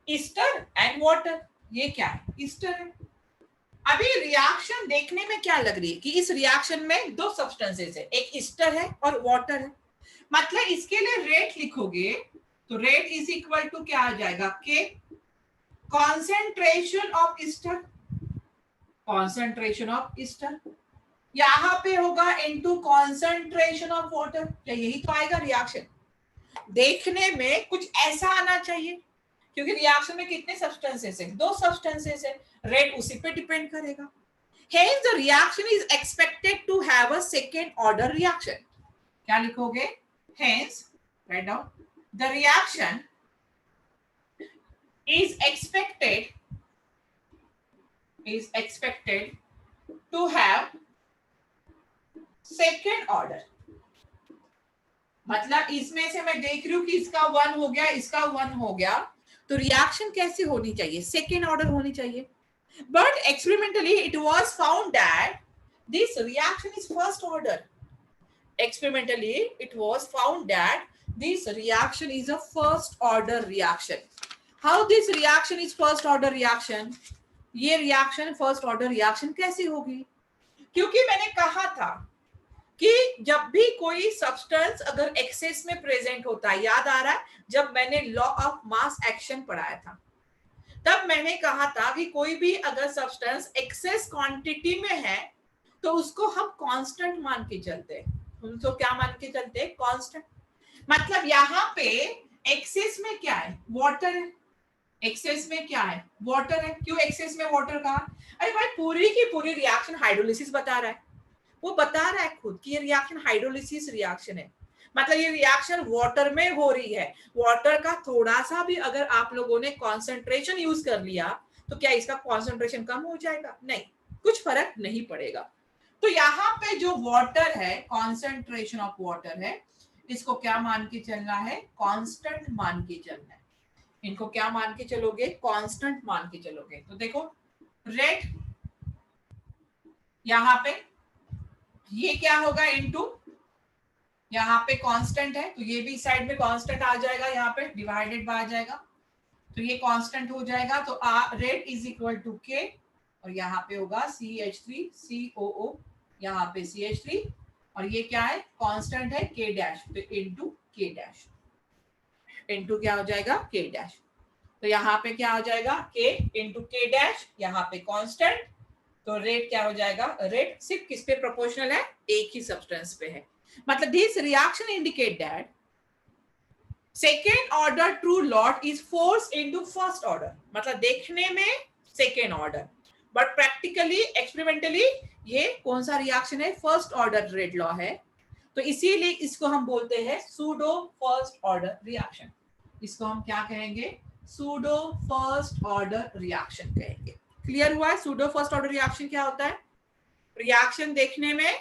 Easter and water. ये क्या है? ईस्टर है। अभी रिएक्शन देखने में क्या लग रही है कि इस रिएक्शन में 2 सब्सटेंसेस है, एक ईस्टर है और वाटर है। मतलब इसके लिए रेट लिखोगे तो रेट इज इक्वल टू क्या आ जाएगा? के कॉन्सेंट्रेशन ऑफ ईस्टर, यहाँ पे होगा इनटू कॉन्सेंट्रेशन ऑफ वाटर। क्या यही तो आएगा रिएक्शन? देखने में कुछ ऐसा आना चाहिए, क्योंकि रिएक्शन में कितने सब्सटेंसेस है? 2 सब्सटेंसेस है। रेट उसी पे डिपेंड करेगा। Hence the reaction is expected to have a second order reaction. क्या लिखोगे? Hence, write down, the reaction is expected to have second order. मतलब इसमें से मैं देख रही हूँ कि इसका 1 हो गया, इसका 1 हो गया, तो रिएक्शन कैसी होनी चाहिए? सेकेंड ऑर्डर होनी चाहिए। But experimentally it was found that this reaction is first order. Experimentally, it was found that this reaction is a first order reaction. How this reaction is first order reaction? ये reaction first order reaction कैसी होगी? क्योंकि मैंने कहा था कि जब भी कोई सब्सटेंस अगर एक्सेस में प्रेजेंट होता है, याद आ रहा है जब मैंने लॉ ऑफ मास एक्शन पढ़ाया था, तब मैंने कहा था कि कोई भी अगर सब्सटेंस एक्सेस क्वांटिटी में है तो उसको हम कांस्टेंट मान के चलते हैं। हम तो क्या मान के चलते हैं? कांस्टेंट। मतलब यहाँ पे एक्सेस में क्या है? वाटर है। एक्सेस में क्या है? वाटर है। क्यों एक्सेस में वाटर कहा? अरे भाई पूरी की पूरी रिएक्शन हाइड्रोलिसिस बता रहा है, वो बता रहा है खुद कि ये रिएक्शन हाइड्रोलिसिस रिएक्शन है, मतलब ये रिएक्शन वाटर में हो रही है। वाटर का थोड़ा सा भी अगर आप लोगों ने कॉन्सेंट्रेशन यूज कर लिया तो क्या इसका कॉन्सेंट्रेशन कम हो जाएगा? नहीं, कुछ फर्क नहीं पड़ेगा। तो यहाँ पे जो वाटर है, कॉन्सेंट्रेशन ऑफ वाटर है, इसको क्या मान के चलना है? कांस्टेंट मान के चलना है। इनको क्या मान के चलोगे? कांस्टेंट मान के चलोगे। तो देखो रेट यहाँ पे ये क्या होगा? इनटू यहाँ पे कांस्टेंट है तो ये भी साइड में कांस्टेंट आ जाएगा, यहाँ पे डिवाइडेड बाय आ जाएगा तो ये कांस्टेंट हो जाएगा। तो रेट इज इक्वल टू के और यहाँ पे होगा CH3 COO, यहाँ पे CH3 और ये क्या है? कांस्टेंट है K डैश, तो इनटू K डैश, इनटू क्या हो जाएगा? K dash. तो यहाँ पे क्या हो जाएगा? K इंटू K डैश, यहाँ पे कांस्टेंट। तो रेट क्या हो जाएगा? रेट सिर्फ किस पे प्रोपोर्शनल है? एक ही सब्सटेंस पे है। मतलब this reaction indicate that second order true lot is force into first order. मतलब देखने में second order, but practically experimentally ये कौन सा रिएक्शन है? फर्स्ट ऑर्डर रेट लॉ है। तो इसीलिए इसको हम बोलते हैं सूडो फर्स्ट ऑर्डर रिएक्शन। इसको हम क्या कहेंगे? सूडो फर्स्ट ऑर्डर रिएक्शन कहेंगे। क्लियर हुआ है? सूडो फर्स्ट ऑर्डर रिएक्शन क्या होता है? रिएक्शन देखने में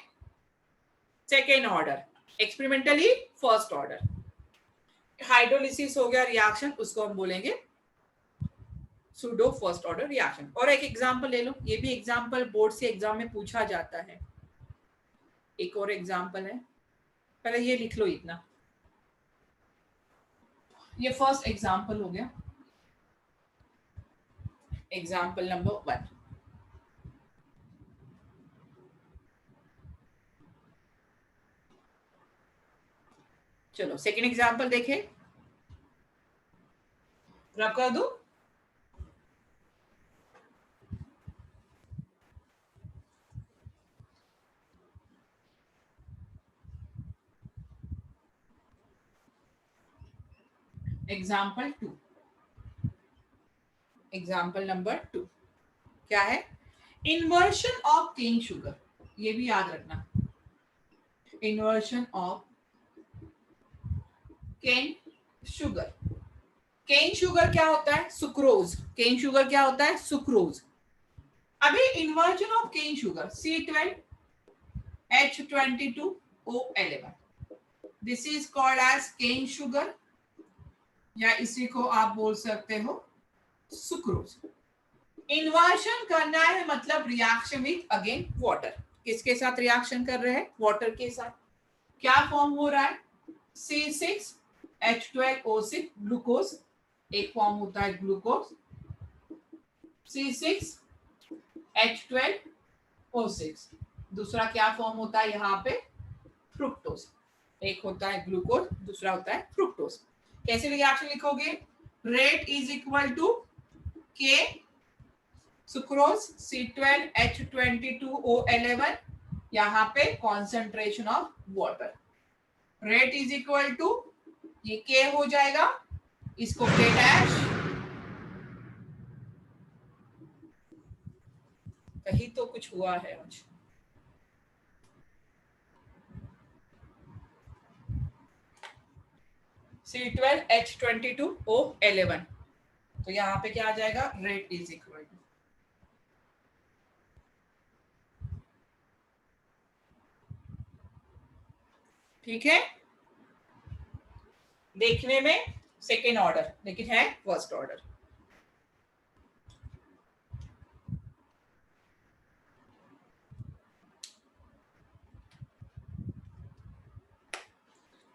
second order, experimentally first order. Hydrolysis हो गया रिएक्शन, उसको हम बोलेंगे सूडो फर्स्ट ऑर्डर रिएक्शन। और एक एग्जांपल ले लो, ये भी एग्जांपल बोर्ड से एग्जाम में पूछा जाता है। एक और एग्जांपल है, पहले ये लिख लो इतना। ये फर्स्ट एग्जांपल हो गया, एग्जांपल नंबर 1। चलो सेकंड एग्जांपल देखें, रब कर दो। एग्जाम्पल 2, एग्जाम्पल नंबर 2 क्या है? Inversion of cane sugar. ये भी याद रखना, inversion of cane sugar. Cane sugar क्या होता है? सुक्रोज। केन शुगर क्या होता है? सुक्रोज। अभी inversion of cane sugar C12H22O11, this is called as cane sugar, या इसी को आप बोल सकते हो सुक्रोज। इन्वर्जन करना है मतलब रिएक्शन विथ अगेन वाटर। किसके साथ रिएक्शन कर रहे हैं? वाटर के साथ। क्या फॉर्म हो रहा है? C6H12O6 ग्लूकोज, एक फॉर्म होता है ग्लूकोज C6H12O6। दूसरा क्या फॉर्म होता है यहाँ पे? फ्रुक्टोज। एक होता है ग्लूकोज, दूसरा होता है फ्रुक्टोज। कैसे रिएक्शन लिखोगे? Rate is equal to K sucrose C12H22O11, यहाँ पे concentration of water. Rate is equal to ये के हो जाएगा, इसको के डैश, कहीं तो कुछ हुआ है आज। C12H22O11, तो यहाँ पे क्या आ जाएगा? रेट इज इक्वल टू, ठीक है, देखने में सेकेंड ऑर्डर लेकिन है फर्स्ट ऑर्डर।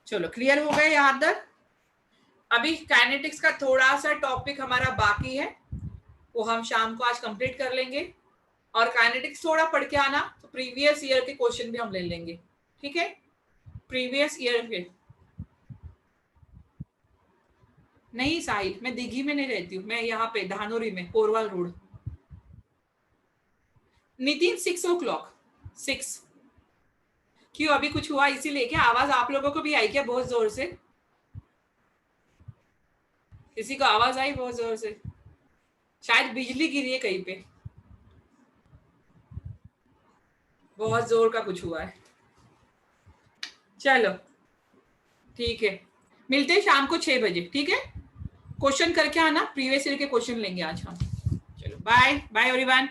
चलो क्लियर हो गए यहाँ तक? अभी काइनेटिक्स का थोड़ा सा टॉपिक हमारा बाकी है, वो हम शाम को आज कंप्लीट कर लेंगे। और काइनेटिक्स थोड़ा पढ़ के आना, तो प्रीवियस ईयर के क्वेश्चन भी हम ले लेंगे, ठीक है? प्रीवियस ईयर के नहीं साहिल, मैं दिघी में नहीं रहती हूँ, मैं यहाँ पे धानोरी में, पोरवाल रोड। नितिन 6 o'clock 6। क्यों अभी कुछ हुआ इसीलिए क्या? आवाज आप लोगों को भी आई क्या बहुत जोर से? किसी को आवाज आई बहुत जोर से? शायद बिजली गिरी है कहीं पे, बहुत जोर का कुछ हुआ है। चलो ठीक है, मिलते हैं शाम को 6 बजे, ठीक है? क्वेश्चन करके आना, प्रीवियस ईयर के क्वेश्चन लेंगे आज हम। चलो बाय बाय एवरीवन।